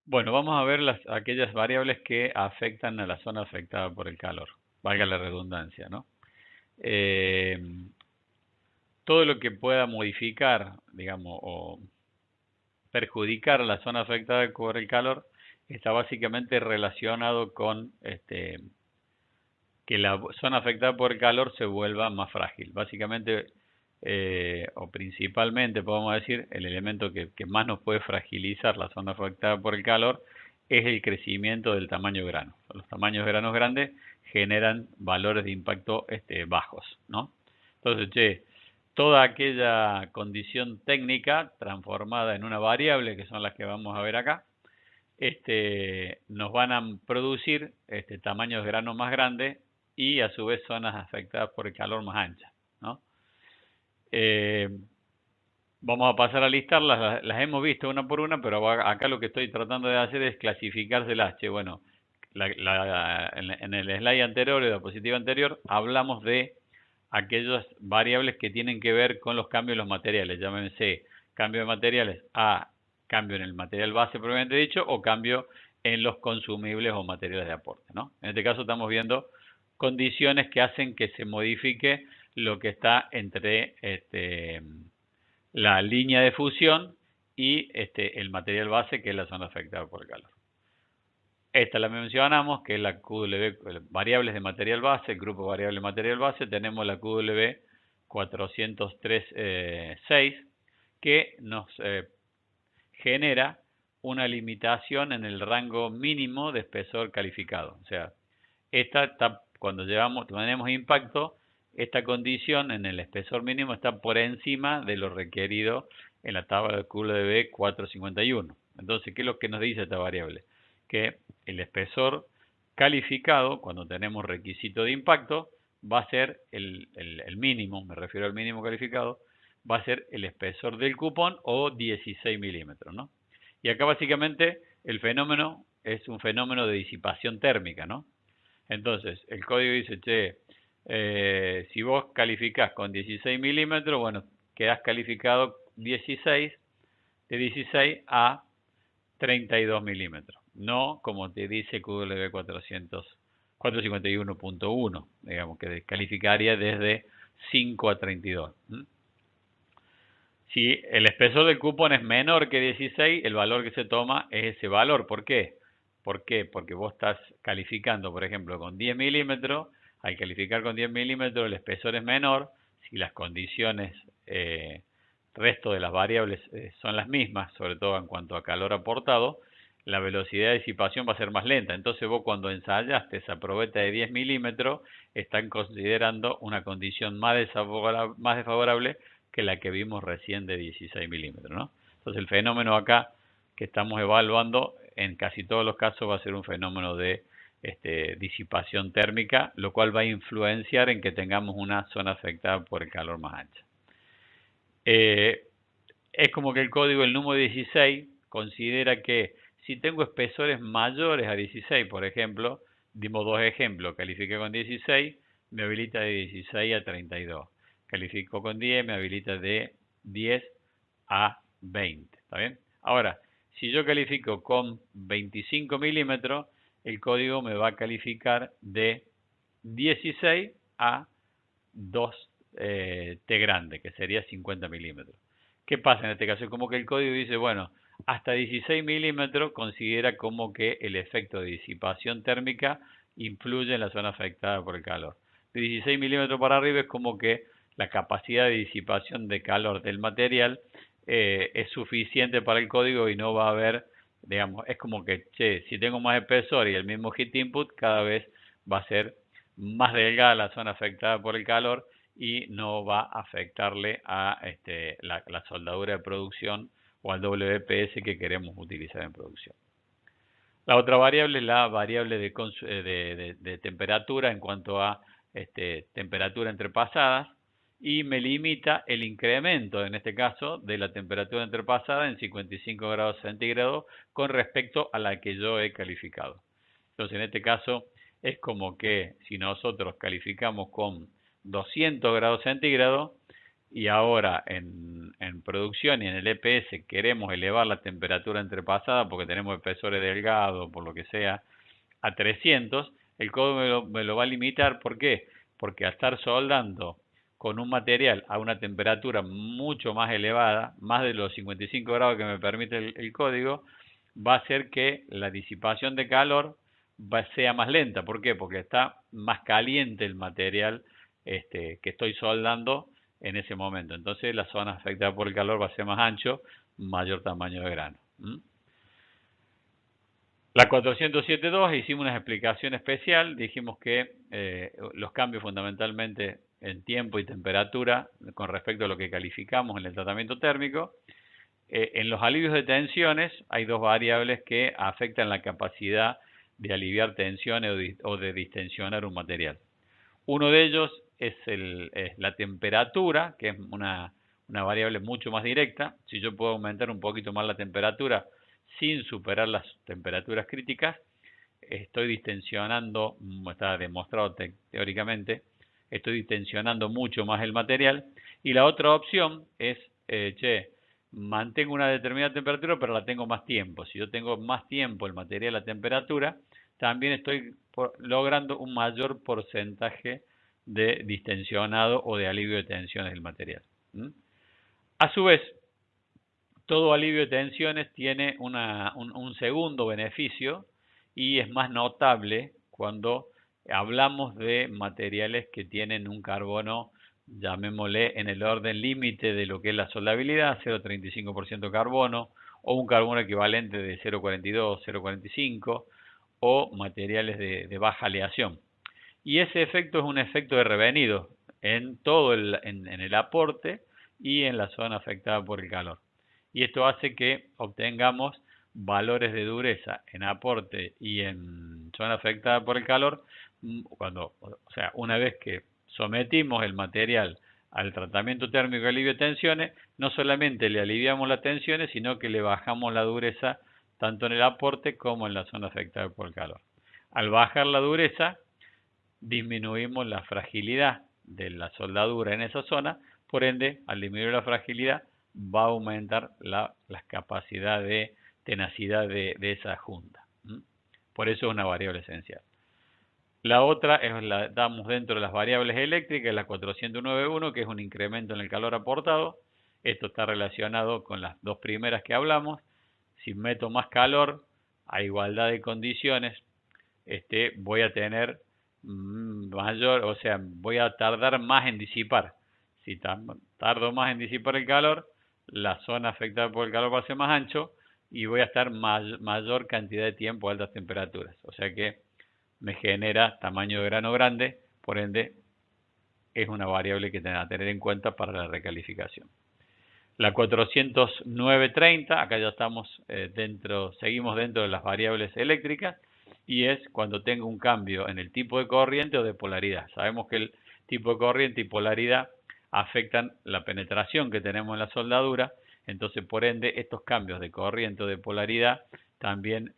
Bueno, vamos a ver aquellas variables que afectan a la zona afectada por el calor, valga la redundancia, ¿no? Todo lo que pueda modificar, digamos, o perjudicar a la zona afectada por el calor está básicamente relacionado con que la zona afectada por el calor se vuelva más frágil. Básicamente, o principalmente, podemos decir, el elemento que más nos puede fragilizar la zona afectada por el calor es el crecimiento del tamaño de grano. Los tamaños de granos grandes generan valores de impacto bajos, ¿no? Entonces, toda aquella condición técnica transformada en una variable, que son las que vamos a ver acá, nos van a producir tamaños de grano más grandes y a su vez zonas afectadas por el calor más anchas, ¿no? Vamos a pasar a listarlas, las hemos visto una por una, pero acá lo que estoy tratando de hacer es clasificárselas. Che, bueno, en el slide anterior, la diapositiva anterior, hablamos de aquellas variables que tienen que ver con los cambios en los materiales, llámense cambio de materiales a cambio en el material base propiamente dicho o cambio en los consumibles o materiales de aporte, ¿no? En este caso estamos viendo condiciones que hacen que se modifique lo que está entre la línea de fusión y el material base, que es la zona afectada por el calor. Esta la mencionamos, que es la QW, variables de material base, el grupo variable de material base. Tenemos la QW 403.6, que nos genera una limitación en el rango mínimo de espesor calificado. O sea, esta está, cuando tenemos impacto, esta condición en el espesor mínimo está por encima de lo requerido en la tabla de QW 451. Entonces, ¿qué es lo que nos dice esta variable? Que el espesor calificado, cuando tenemos requisito de impacto, va a ser el mínimo, me refiero al mínimo calificado, va a ser el espesor del cupón o 16 milímetros, ¿no? Y acá básicamente el fenómeno es un fenómeno de disipación térmica, ¿no? Entonces, el código dice, che, si vos calificás con 16 milímetros, bueno, quedás calificado 16, de 16 a 32 milímetros. No como te dice QW 451.1, digamos, que calificaría desde 5 a 32. Si el espesor del cupón es menor que 16, el valor que se toma es ese valor. ¿Por qué? ¿Por qué? Porque vos estás calificando, por ejemplo, con 10 milímetros. Al calificar con 10 milímetros, el espesor es menor. Si las condiciones, resto de las variables son las mismas, sobre todo en cuanto a calor aportado, la velocidad de disipación va a ser más lenta. Entonces vos cuando ensayaste esa probeta de 10 milímetros, están considerando una condición más desfavorable que la que vimos recién de 16 milímetros, ¿no? Entonces el fenómeno acá que estamos evaluando en casi todos los casos va a ser un fenómeno de disipación térmica, lo cual va a influenciar en que tengamos una zona afectada por el calor más ancha. Es como que el código, el número 16, considera que si tengo espesores mayores a 16, por ejemplo, dimos dos ejemplos, califiqué con 16, me habilita de 16 a 32. Califico con 10, me habilita de 10 a 20. ¿Está bien? Ahora, si yo califico con 25 milímetros, el código me va a calificar de 16 a 2 T grande, que sería 50 milímetros. ¿Qué pasa en este caso? Es como que el código dice, bueno, hasta 16 milímetros considera como que el efecto de disipación térmica influye en la zona afectada por el calor. De 16 milímetros para arriba es como que la capacidad de disipación de calor del material es suficiente para el código y no va a haber, digamos, es como que, che, si tengo más espesor y el mismo heat input, cada vez va a ser más delgada la zona afectada por el calor y no va a afectarle a la soldadura de producción o al WPS que queremos utilizar en producción. La otra variable es la variable de temperatura en cuanto a temperatura entre pasadas y me limita el incremento, en este caso, de la temperatura entre pasadas en 55 grados centígrados con respecto a la que yo he calificado. Entonces, en este caso, es como que si nosotros calificamos con 200 grados centígrados y ahora en producción y en el EPS queremos elevar la temperatura entrepasada porque tenemos espesores delgados, por lo que sea, a 300, el código me lo va a limitar. ¿Por qué? Porque al estar soldando con un material a una temperatura mucho más elevada, más de los 55 grados que me permite el código, va a hacer que la disipación de calor sea más lenta. ¿Por qué? Porque está más caliente el material que estoy soldando en ese momento. Entonces la zona afectada por el calor va a ser más ancho, mayor tamaño de grano. La 407.2 hicimos una explicación especial, dijimos que los cambios fundamentalmente en tiempo y temperatura con respecto a lo que calificamos en el tratamiento térmico. En los alivios de tensiones hay dos variables que afectan la capacidad de aliviar tensiones o de distensionar un material. Uno de ellos es la temperatura, que es una variable mucho más directa. Si yo puedo aumentar un poquito más la temperatura sin superar las temperaturas críticas, estoy distensionando, está demostrado teóricamente, estoy distensionando mucho más el material. Y la otra opción es, mantengo una determinada temperatura, pero la tengo más tiempo. Si yo tengo más tiempo el material a temperatura, también estoy logrando un mayor porcentaje de distensionado o de alivio de tensiones del material. A su vez, todo alivio de tensiones tiene un segundo beneficio y es más notable cuando hablamos de materiales que tienen un carbono, llamémosle, en el orden límite de lo que es la soldabilidad, 0,35% carbono, o un carbono equivalente de 0,42, 0,45, o materiales de baja aleación. Y ese efecto es un efecto de revenido en todo en el aporte y en la zona afectada por el calor. Y esto hace que obtengamos valores de dureza en aporte y en zona afectada por el calor, una vez que sometimos el material al tratamiento térmico de alivio de tensiones, no solamente le aliviamos las tensiones, sino que le bajamos la dureza tanto en el aporte como en la zona afectada por el calor. Al bajar la dureza, disminuimos la fragilidad de la soldadura en esa zona, por ende, al disminuir la fragilidad, va a aumentar la capacidad de tenacidad de esa junta. Por eso es una variable esencial. La otra la damos dentro de las variables eléctricas, la 409.1, que es un incremento en el calor aportado. Esto está relacionado con las dos primeras que hablamos. Si meto más calor a igualdad de condiciones, voy a tener mayor, voy a tardar más en disipar. Si tardo más en disipar el calor, la zona afectada por el calor va a ser más ancho y voy a estar mayor cantidad de tiempo a altas temperaturas. O sea que me genera tamaño de grano grande, por ende es una variable que a tener en cuenta para la recalificación. La 409.30, acá ya estamos seguimos dentro de las variables eléctricas, y es cuando tengo un cambio en el tipo de corriente o de polaridad. Sabemos que el tipo de corriente y polaridad afectan la penetración que tenemos en la soldadura, entonces por ende estos cambios de corriente o de polaridad también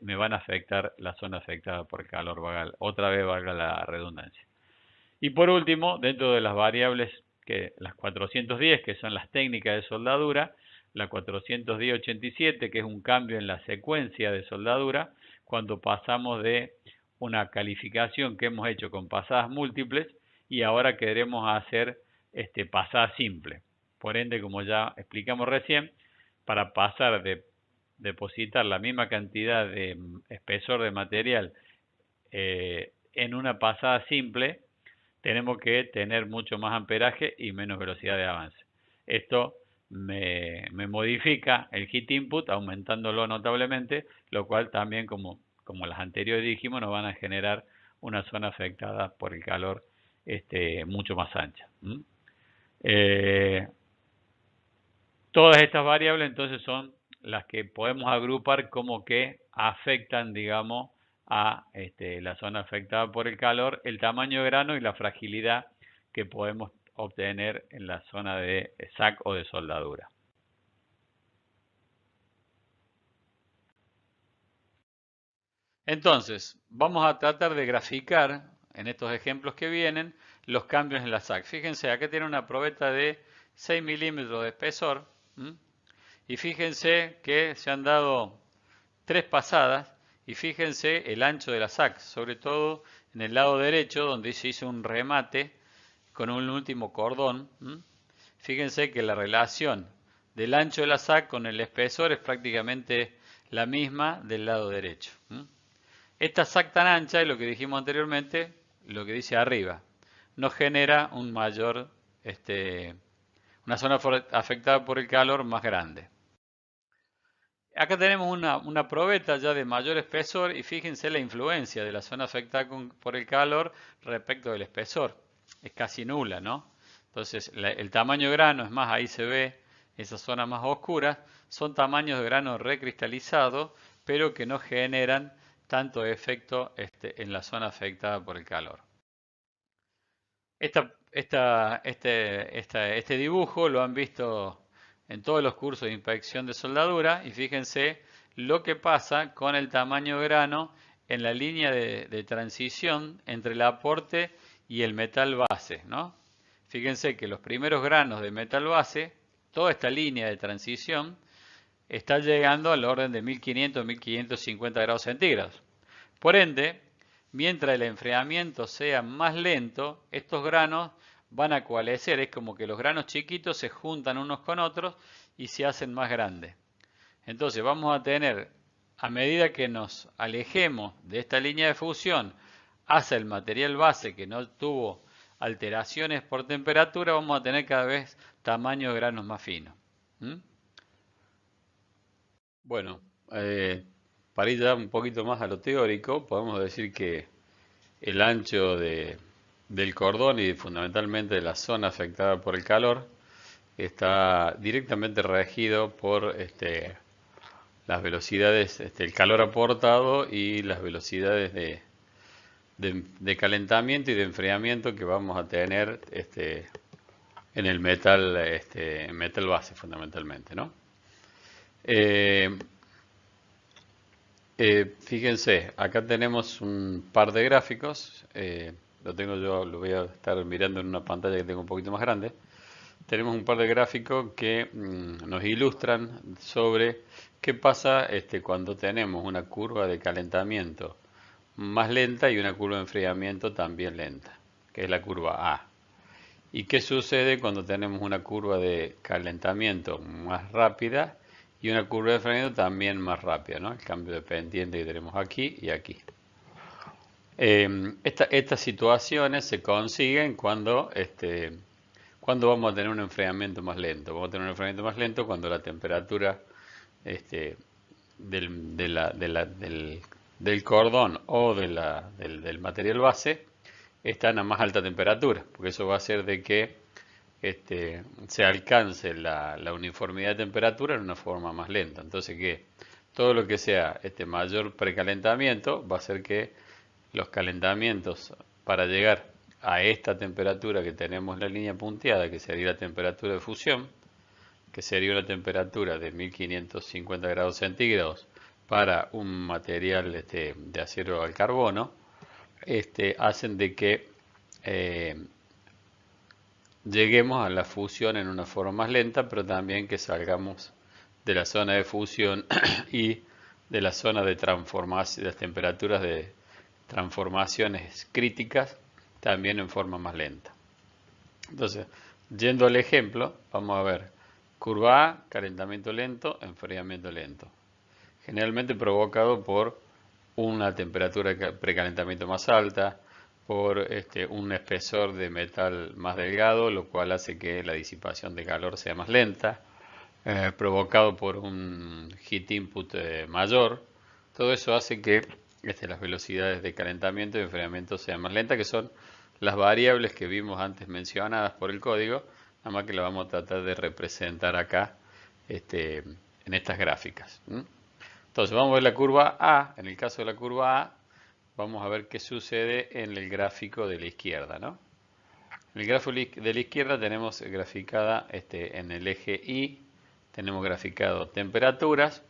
me van a afectar la zona afectada por el calor, otra vez valga la redundancia. Y por último, dentro de las variables, las 410, que son las técnicas de soldadura, la 410.87, que es un cambio en la secuencia de soldadura, cuando pasamos de una calificación que hemos hecho con pasadas múltiples y ahora queremos hacer pasada simple. Por ende, como ya explicamos recién, para pasar de depositar la misma cantidad de espesor de material en una pasada simple, tenemos que tener mucho más amperaje y menos velocidad de avance. Esto me modifica el heat input aumentándolo notablemente, lo cual también, como las anteriores dijimos, nos van a generar una zona afectada por el calor mucho más ancha. Todas estas variables entonces son las que podemos agrupar como que afectan, digamos, a la zona afectada por el calor, el tamaño de grano y la fragilidad que podemos obtener en la zona de SAC o de soldadura. Entonces, vamos a tratar de graficar en estos ejemplos que vienen los cambios en la SAC. Fíjense, acá tiene una probeta de 6 milímetros de espesor. Y fíjense que se han dado 3 pasadas y fíjense el ancho de la SAC, sobre todo en el lado derecho donde se hizo un remate con un último cordón. Fíjense que la relación del ancho de la SAC con el espesor es prácticamente la misma del lado derecho. Esta SAC tan ancha, es lo que dijimos anteriormente, lo que dice arriba, nos genera una zona afectada por el calor más grande. Acá tenemos una probeta ya de mayor espesor y fíjense la influencia de la zona afectada por el calor respecto del espesor. es casi nula, ¿no? Entonces, el tamaño de grano, es más, ahí se ve esas zonas más oscuras, son tamaños de grano recristalizados, pero que no generan tanto efecto en la zona afectada por el calor. Este dibujo lo han visto en todos los cursos de inspección de soldadura y fíjense lo que pasa con el tamaño de grano en la línea de transición entre el aporte y el metal base, ¿no? Fíjense que los primeros granos de metal base, toda esta línea de transición, está llegando al orden de 1500-1550 grados centígrados. Por ende, mientras el enfriamiento sea más lento, estos granos van a coalescer, es como que los granos chiquitos se juntan unos con otros y se hacen más grandes. Entonces vamos a tener, a medida que nos alejemos de esta línea de fusión hacia el material base que no tuvo alteraciones por temperatura, vamos a tener cada vez tamaños de granos más finos. ¿Mm? Bueno, para ir ya un poquito más a lo teórico, podemos decir que el ancho del cordón y fundamentalmente de la zona afectada por el calor está directamente regido por las velocidades, el calor aportado y las velocidades de calentamiento y de enfriamiento que vamos a tener en el metal base fundamentalmente, ¿no? Eh, Fíjense, acá tenemos un par de gráficos. Lo tengo yo, lo voy a estar mirando en una pantalla que tengo un poquito más grande. Tenemos un par de gráficos que nos ilustran sobre qué pasa cuando tenemos una curva de calentamiento más lenta y una curva de enfriamiento también lenta, que es la curva A. ¿Y qué sucede cuando tenemos una curva de calentamiento más rápida y una curva de enfriamiento también más rápida, ¿no? El cambio de pendiente que tenemos aquí y aquí. Estas situaciones se consiguen cuando vamos a tener un enfriamiento más lento. Vamos a tener un enfriamiento más lento cuando la temperatura del cordón o del material base están a más alta temperatura, porque eso va a hacer de que se alcance la uniformidad de temperatura en una forma más lenta. Entonces que todo lo que sea mayor precalentamiento va a hacer que los calentamientos para llegar a esta temperatura que tenemos en la línea punteada, que sería la temperatura de fusión, que sería una temperatura de 1550 grados centígrados para un material de acero al carbono, hacen de que lleguemos a la fusión en una forma más lenta, pero también que salgamos de la zona de fusión y de la zona de transformación, de las temperaturas de transformaciones críticas, también en forma más lenta. Entonces, yendo al ejemplo, vamos a ver curva A, calentamiento lento, enfriamiento lento. Generalmente provocado por una temperatura de precalentamiento más alta, por un espesor de metal más delgado, lo cual hace que la disipación de calor sea más lenta, provocado por un heat input mayor. Todo eso hace que las velocidades de calentamiento y enfriamiento sean más lentas, que son las variables que vimos antes mencionadas por el código, nada más que la vamos a tratar de representar acá en estas gráficas. Entonces vamos a ver la curva A. En el caso de la curva A, vamos a ver qué sucede en el gráfico de la izquierda, ¿no? En el gráfico de la izquierda tenemos graficada en el eje Y, tenemos graficado temperaturas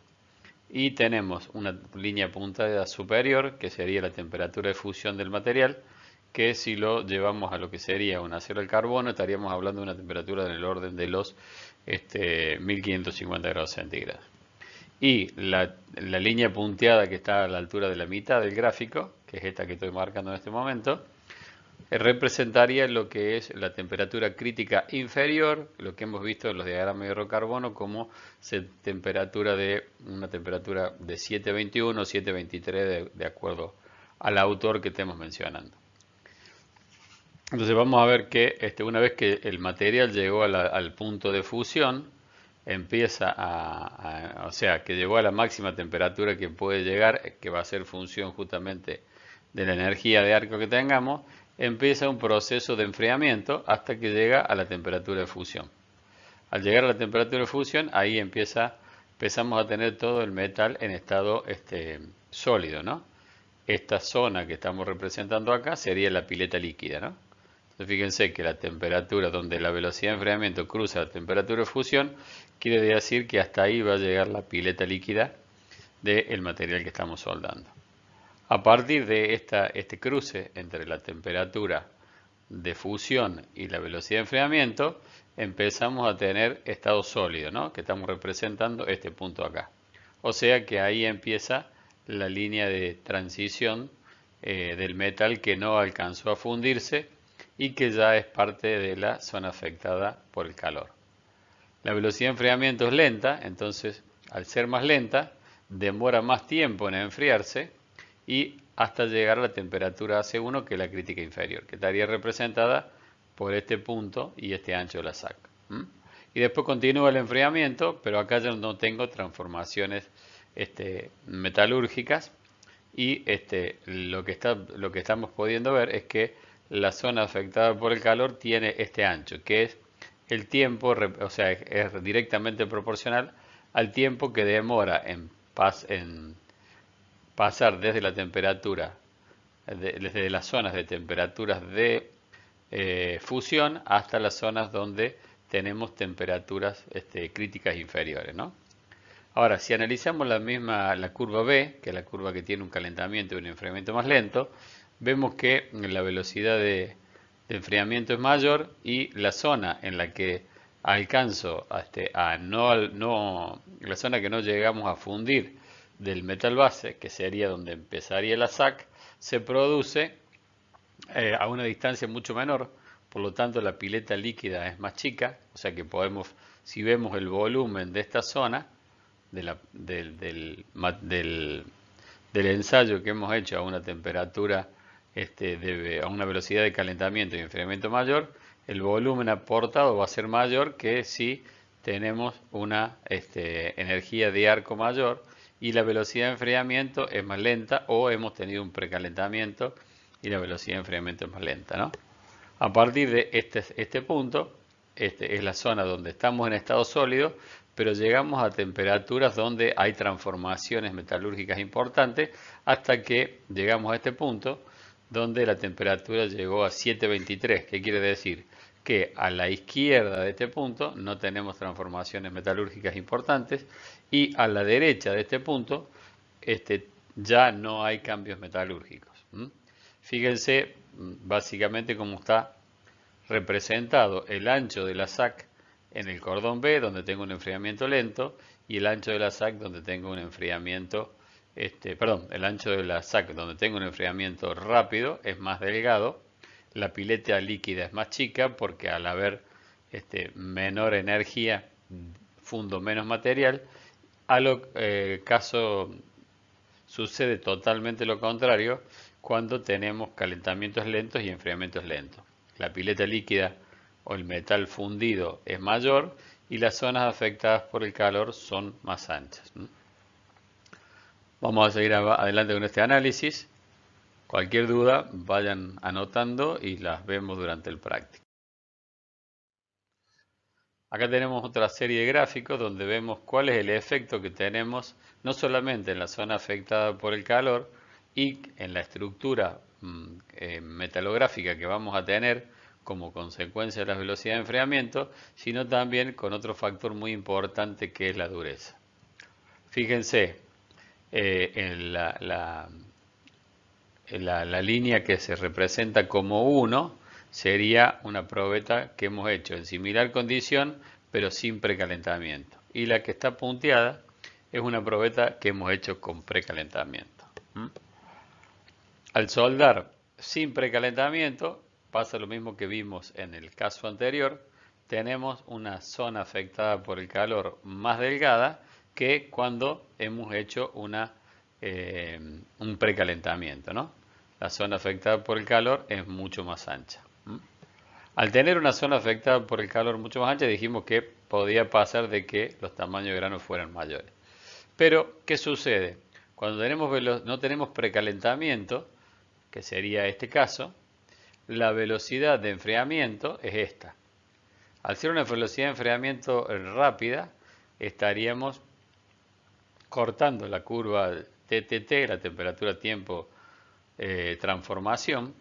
y tenemos una línea puntada superior que sería la temperatura de fusión del material, que si lo llevamos a lo que sería un acero al carbono estaríamos hablando de una temperatura del orden de los 1550 grados centígrados. Y la línea punteada que está a la altura de la mitad del gráfico, que es esta que estoy marcando en este momento, representaría lo que es la temperatura crítica inferior, lo que hemos visto en los diagramas de hidrocarbono como una temperatura de 721 o 723 de acuerdo al autor que estemos mencionando. Entonces vamos a ver que una vez que el material llegó al punto de fusión, o sea, que llegó a la máxima temperatura que puede llegar, que va a ser función justamente de la energía de arco que tengamos, empieza un proceso de enfriamiento hasta que llega a la temperatura de fusión. Al llegar a la temperatura de fusión, ahí empezamos a tener todo el metal en estado sólido, ¿no? Esta zona que estamos representando acá sería la pileta líquida, ¿no? Entonces fíjense que la temperatura donde la velocidad de enfriamiento cruza la temperatura de fusión, quiere decir que hasta ahí va a llegar la pileta líquida del material que estamos soldando. A partir de este cruce entre la temperatura de fusión y la velocidad de enfriamiento, empezamos a tener estado sólido, ¿no? Que estamos representando este punto acá. O sea que ahí empieza la línea de transición del metal que no alcanzó a fundirse y que ya es parte de la zona afectada por el calor. La velocidad de enfriamiento es lenta, entonces al ser más lenta, demora más tiempo en enfriarse y hasta llegar a la temperatura AC1, que es la crítica inferior, que estaría representada por este punto y este ancho de la SAC. Y después continúa el enfriamiento, pero acá ya no tengo transformaciones metalúrgicas y lo que estamos pudiendo ver es que la zona afectada por el calor tiene este ancho, que es el tiempo, o sea, es directamente proporcional al tiempo que demora en pasar desde la temperatura, desde las zonas de temperaturas de fusión hasta las zonas donde tenemos temperaturas críticas inferiores, ¿no? Ahora, si analizamos la curva B, que es la curva que tiene un calentamiento y un enfriamiento más lento, vemos que la velocidad de enfriamiento es mayor y la zona en la que alcanzo la zona que no llegamos a fundir del metal base, que sería donde empezaría la SAC, se produce a una distancia mucho menor, por lo tanto la pileta líquida es más chica, o sea que podemos, si vemos el volumen de esta zona, del ensayo que hemos hecho a una temperatura, a una velocidad de calentamiento y enfriamiento mayor, el volumen aportado va a ser mayor que si tenemos una energía de arco mayor y la velocidad de enfriamiento es más lenta o hemos tenido un precalentamiento y la velocidad de enfriamiento es más lenta, ¿no? A partir de este punto, es la zona donde estamos en estado sólido, pero llegamos a temperaturas donde hay transformaciones metalúrgicas importantes hasta que llegamos a este punto donde la temperatura llegó a 723. ¿Qué quiere decir? Que a la izquierda de este punto no tenemos transformaciones metalúrgicas importantes y a la derecha de este punto ya no hay cambios metalúrgicos. Fíjense básicamente cómo está representado el ancho de la SAC en el cordón B, donde tengo un enfriamiento lento, y el ancho de la SAC donde tengo un enfriamiento, el ancho de la SAC donde tengo un enfriamiento rápido es más delgado, la pileta líquida es más chica porque al haber menor energía fundo menos material, caso sucede totalmente lo contrario cuando tenemos calentamientos lentos y enfriamientos lentos. La pileta líquida o el metal fundido es mayor y las zonas afectadas por el calor son más anchas. Vamos a seguir adelante con este análisis. Cualquier duda vayan anotando y las vemos durante el práctico. Acá tenemos otra serie de gráficos donde vemos cuál es el efecto que tenemos no solamente en la zona afectada por el calor y en la estructura metalográfica que vamos a tener como consecuencia de la velocidad de enfriamiento, sino también con otro factor muy importante que es la dureza. Fíjense en la línea que se representa como 1 sería una probeta que hemos hecho en similar condición pero sin precalentamiento, y la que está punteada es una probeta que hemos hecho con precalentamiento. Al soldar sin precalentamiento pasa lo mismo que vimos en el caso anterior, tenemos una zona afectada por el calor más delgada que cuando hemos hecho un precalentamiento, ¿no? La zona afectada por el calor es mucho más ancha. Al tener una zona afectada por el calor mucho más ancha, dijimos que podía pasar de que los tamaños de grano fueran mayores. Pero, ¿qué sucede? Cuando no tenemos precalentamiento, que sería este caso, la velocidad de enfriamiento es esta. Al ser una velocidad de enfriamiento rápida, estaríamos cortando la curva TTT, la temperatura tiempo transformación,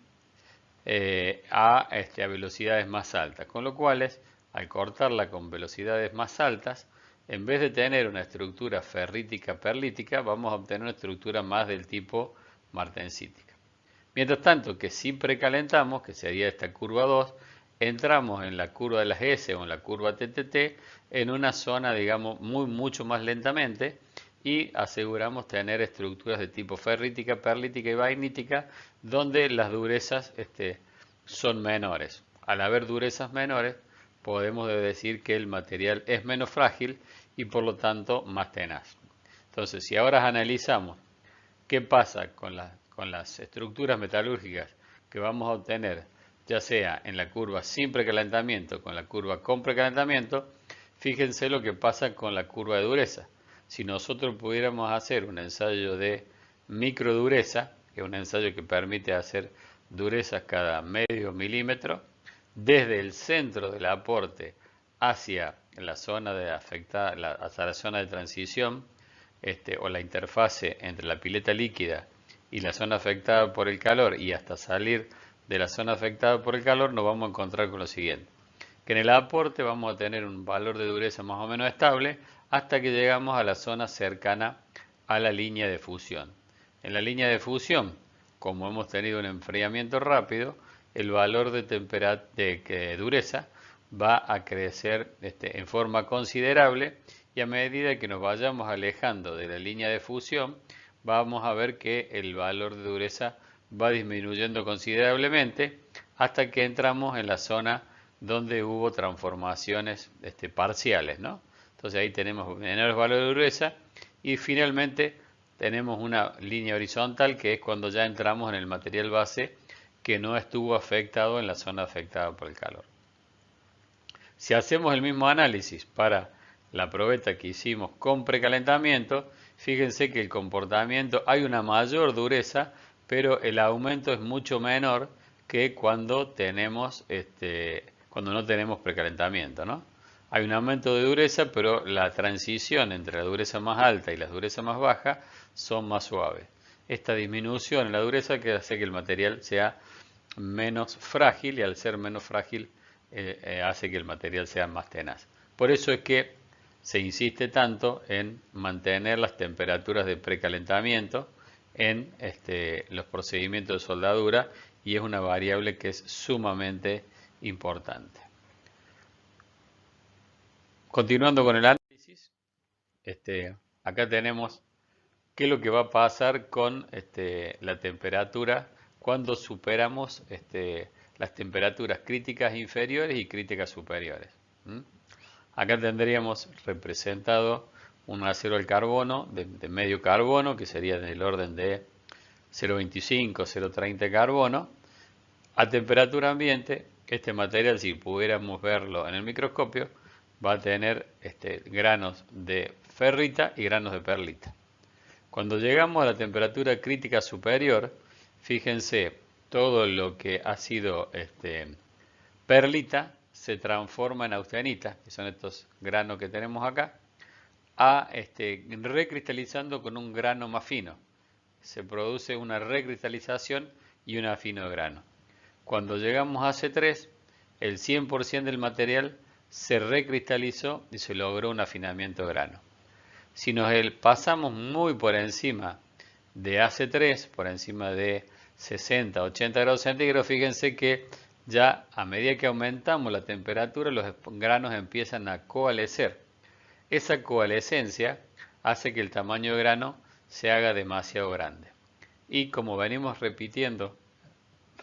a velocidades más altas. Con lo cual, al cortarla con velocidades más altas, en vez de tener una estructura ferrítica-perlítica, vamos a obtener una estructura más del tipo martensítica. Mientras tanto, que si precalentamos, que sería esta curva 2, entramos en la curva de las S o en la curva TTT en una zona, digamos, mucho más lentamente y aseguramos tener estructuras de tipo ferrítica, perlítica y vainítica donde las durezas son menores. Al haber durezas menores, podemos decir que el material es menos frágil y por lo tanto más tenaz. Entonces, si ahora analizamos qué pasa con las estructuras metalúrgicas que vamos a obtener, ya sea en la curva sin precalentamiento, con la curva con precalentamiento, fíjense lo que pasa con la curva de dureza. Si nosotros pudiéramos hacer un ensayo de microdureza, que es un ensayo que permite hacer durezas cada medio milímetro, desde el centro del aporte hacia la zona de afectada, hacia la zona de transición, o la interfase entre la pileta líquida y la zona afectada por el calor y hasta salir de la zona afectada por el calor, nos vamos a encontrar con lo siguiente: que en el aporte vamos a tener un valor de dureza más o menos estable hasta que llegamos a la zona cercana a la línea de fusión. En la línea de fusión, como hemos tenido un enfriamiento rápido, el valor de dureza va a crecer en forma considerable, y a medida que nos vayamos alejando de la línea de fusión, vamos a ver que el valor de dureza va disminuyendo considerablemente hasta que entramos en la zona donde hubo transformaciones parciales, ¿no? Entonces ahí tenemos menores valores de dureza y finalmente tenemos una línea horizontal, que es cuando ya entramos en el material base que no estuvo afectado en la zona afectada por el calor. Si hacemos el mismo análisis para la probeta que hicimos con precalentamiento, fíjense que el comportamiento, hay una mayor dureza, pero el aumento es mucho menor que cuando no tenemos precalentamiento, ¿no? Hay un aumento de dureza, pero la transición entre la dureza más alta y la dureza más baja son más suaves. Esta disminución en la dureza que hace que el material sea menos frágil, y al ser menos frágil hace que el material sea más tenaz. Por eso es que se insiste tanto en mantener las temperaturas de precalentamiento en los procedimientos de soldadura, y es una variable que es sumamente importante. Continuando con el análisis, acá tenemos qué es lo que va a pasar con la temperatura cuando superamos las temperaturas críticas inferiores y críticas superiores. Acá tendríamos representado un acero al carbono de medio carbono, que sería del orden de 0,25, 0,30 carbono. A temperatura ambiente, este material, si pudiéramos verlo en el microscopio, va a tener granos de ferrita y granos de perlita. Cuando llegamos a la temperatura crítica superior, fíjense, todo lo que ha sido perlita se transforma en austenita, que son estos granos que tenemos acá, recristalizando con un grano más fino. Se produce una recristalización y un afino de grano. Cuando llegamos a C3, el 100% del material se recristalizó y se logró un afinamiento de grano. Si nos pasamos muy por encima de AC3, por encima de 60, 80 grados centígrados, fíjense que ya a medida que aumentamos la temperatura, los granos empiezan a coalescer. Esa coalescencia hace que el tamaño de grano se haga demasiado grande. Y como venimos repitiendo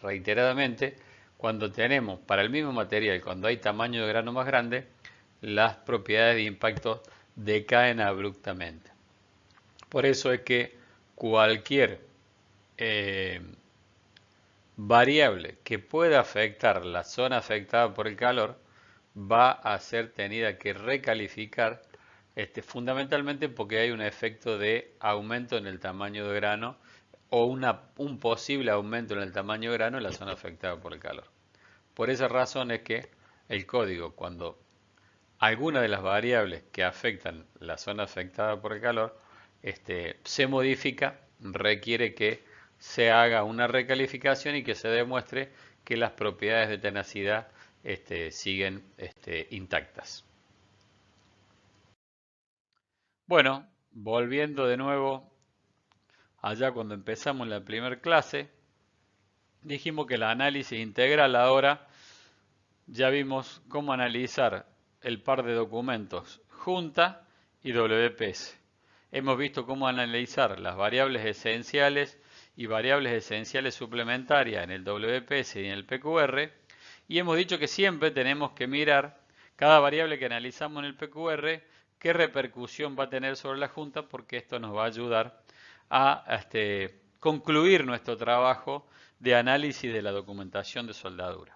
reiteradamente, cuando tenemos para el mismo material, cuando hay tamaño de grano más grande, las propiedades de impacto decaen abruptamente. Por eso es que cualquier variable que pueda afectar la zona afectada por el calor va a ser tenida que recalificar, fundamentalmente porque hay un efecto de aumento en el tamaño de grano o un posible aumento en el tamaño de grano en la zona afectada por el calor. Por esa razón es que el código, cuando alguna de las variables que afectan la zona afectada por el calor se modifica, requiere que se haga una recalificación y que se demuestre que las propiedades de tenacidad siguen intactas. Bueno, volviendo de nuevo allá cuando empezamos la primera clase, dijimos que el análisis integral ahora ya vimos cómo analizar el par de documentos junta y WPS. Hemos visto cómo analizar las variables esenciales y variables esenciales suplementarias en el WPS y en el PQR, y hemos dicho que siempre tenemos que mirar cada variable que analizamos en el PQR, qué repercusión va a tener sobre la junta, porque esto nos va a ayudar a concluir nuestro trabajo de análisis de la documentación de soldadura.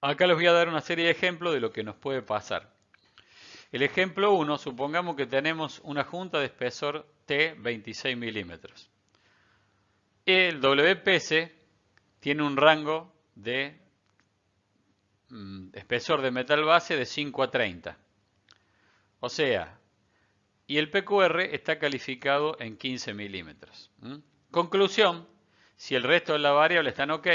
Acá les voy a dar una serie de ejemplos de lo que nos puede pasar. El ejemplo 1, supongamos que tenemos una junta de espesor T 26 milímetros. El WPS tiene un rango de espesor de metal base de 5 a 30. O sea, y el PQR está calificado en 15 milímetros. Conclusión, si el resto de las variables están ok,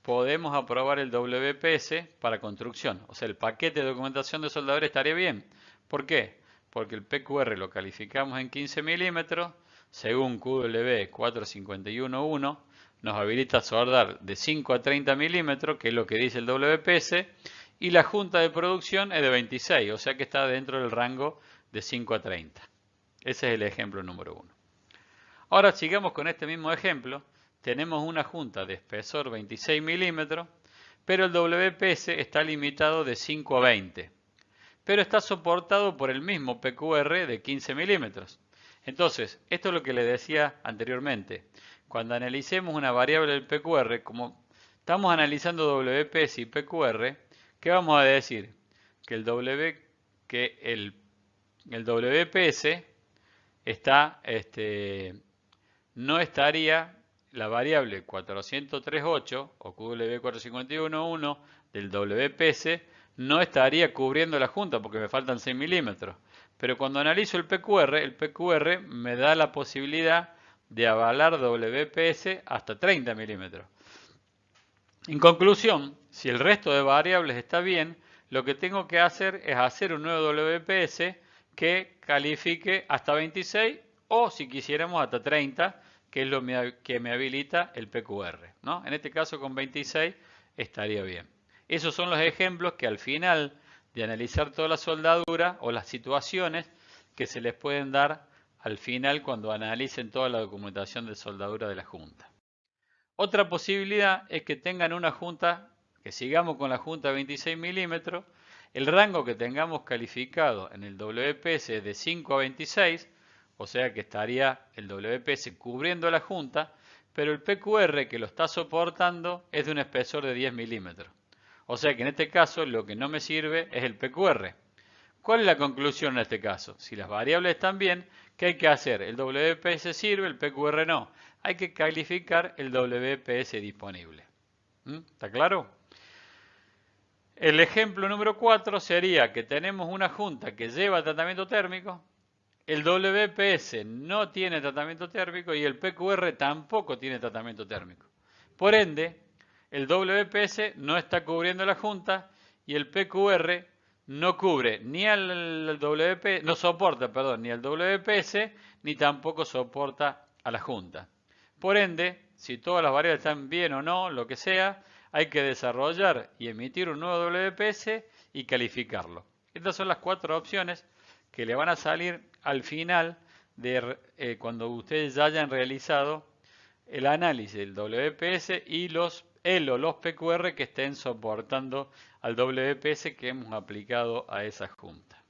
podemos aprobar el WPS para construcción. O sea, el paquete de documentación de soldadura estaría bien. ¿Por qué? Porque el PQR lo calificamos en 15 milímetros, según QW 451.1, nos habilita a soldar de 5 a 30 milímetros, que es lo que dice el WPS, y la junta de producción es de 26, o sea que está dentro del rango de 5 a 30. Ese es el ejemplo número 1. Ahora sigamos con este mismo ejemplo. Tenemos una junta de espesor 26 milímetros, pero el WPS está limitado de 5 a 20, pero está soportado por el mismo PQR de 15 milímetros. Entonces, esto es lo que les decía anteriormente. Cuando analicemos una variable del PQR, como estamos analizando WPS y PQR, ¿qué vamos a decir? Que el WPS está, no estaría la variable 403.8 o QW 451.1 del WPS, no estaría cubriendo la junta porque me faltan 6 milímetros. Pero cuando analizo el PQR me da la posibilidad de avalar WPS hasta 30 milímetros. En conclusión, si el resto de variables está bien, lo que tengo que hacer es hacer un nuevo WPS que califique hasta 26 o si quisiéramos hasta 30, que es lo que me habilita el PQR, ¿no? En este caso con 26 estaría bien. Esos son los ejemplos que al final de analizar toda la soldadura o las situaciones que se les pueden dar al final cuando analicen toda la documentación de soldadura de la junta. Otra posibilidad es que tengan una junta, que sigamos con la junta 26 milímetros, el rango que tengamos calificado en el WPS es de 5 a 26, o sea que estaría el WPS cubriendo la junta, pero el PQR que lo está soportando es de un espesor de 10 milímetros. O sea que en este caso lo que no me sirve es el PQR. ¿Cuál es la conclusión en este caso? Si las variables están bien, ¿qué hay que hacer? El WPS sirve, el PQR no. Hay que calificar el WPS disponible. ¿Está claro? El ejemplo número 4 sería que tenemos una junta que lleva tratamiento térmico, el WPS no tiene tratamiento térmico y el PQR tampoco tiene tratamiento térmico. Por ende, el WPS no está cubriendo la junta y el PQR no cubre ni al WPS, no soporta, perdón, ni al WPS ni tampoco soporta a la junta. Por ende, si todas las variables están bien o no, lo que sea, hay que desarrollar y emitir un nuevo WPS y calificarlo. Estas son las 4 opciones que le van a salir al final de cuando ustedes ya hayan realizado el análisis del WPS y los ELO, los PQR que estén soportando al WPS que hemos aplicado a esa junta.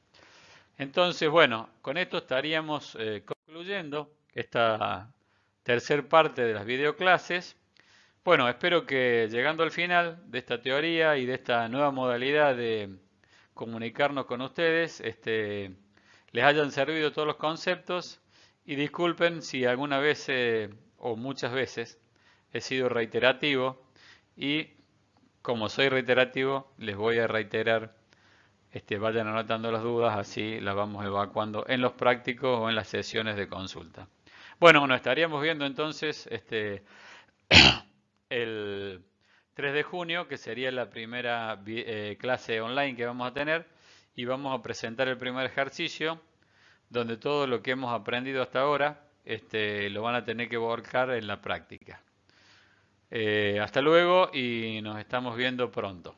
Entonces, bueno, con esto estaríamos concluyendo esta tercer parte de las videoclases. Bueno, espero que llegando al final de esta teoría y de esta nueva modalidad de comunicarnos con ustedes, les hayan servido todos los conceptos Y disculpen si alguna vez o muchas veces he sido reiterativo y como soy reiterativo les voy a reiterar, vayan anotando las dudas, así las vamos evacuando en los prácticos o en las sesiones de consulta. Bueno, nos estaríamos viendo entonces el 3 de junio, que sería la primera clase online que vamos a tener, y vamos a presentar el primer ejercicio, donde todo lo que hemos aprendido hasta ahora lo van a tener que volcar en la práctica. Hasta luego y nos estamos viendo pronto.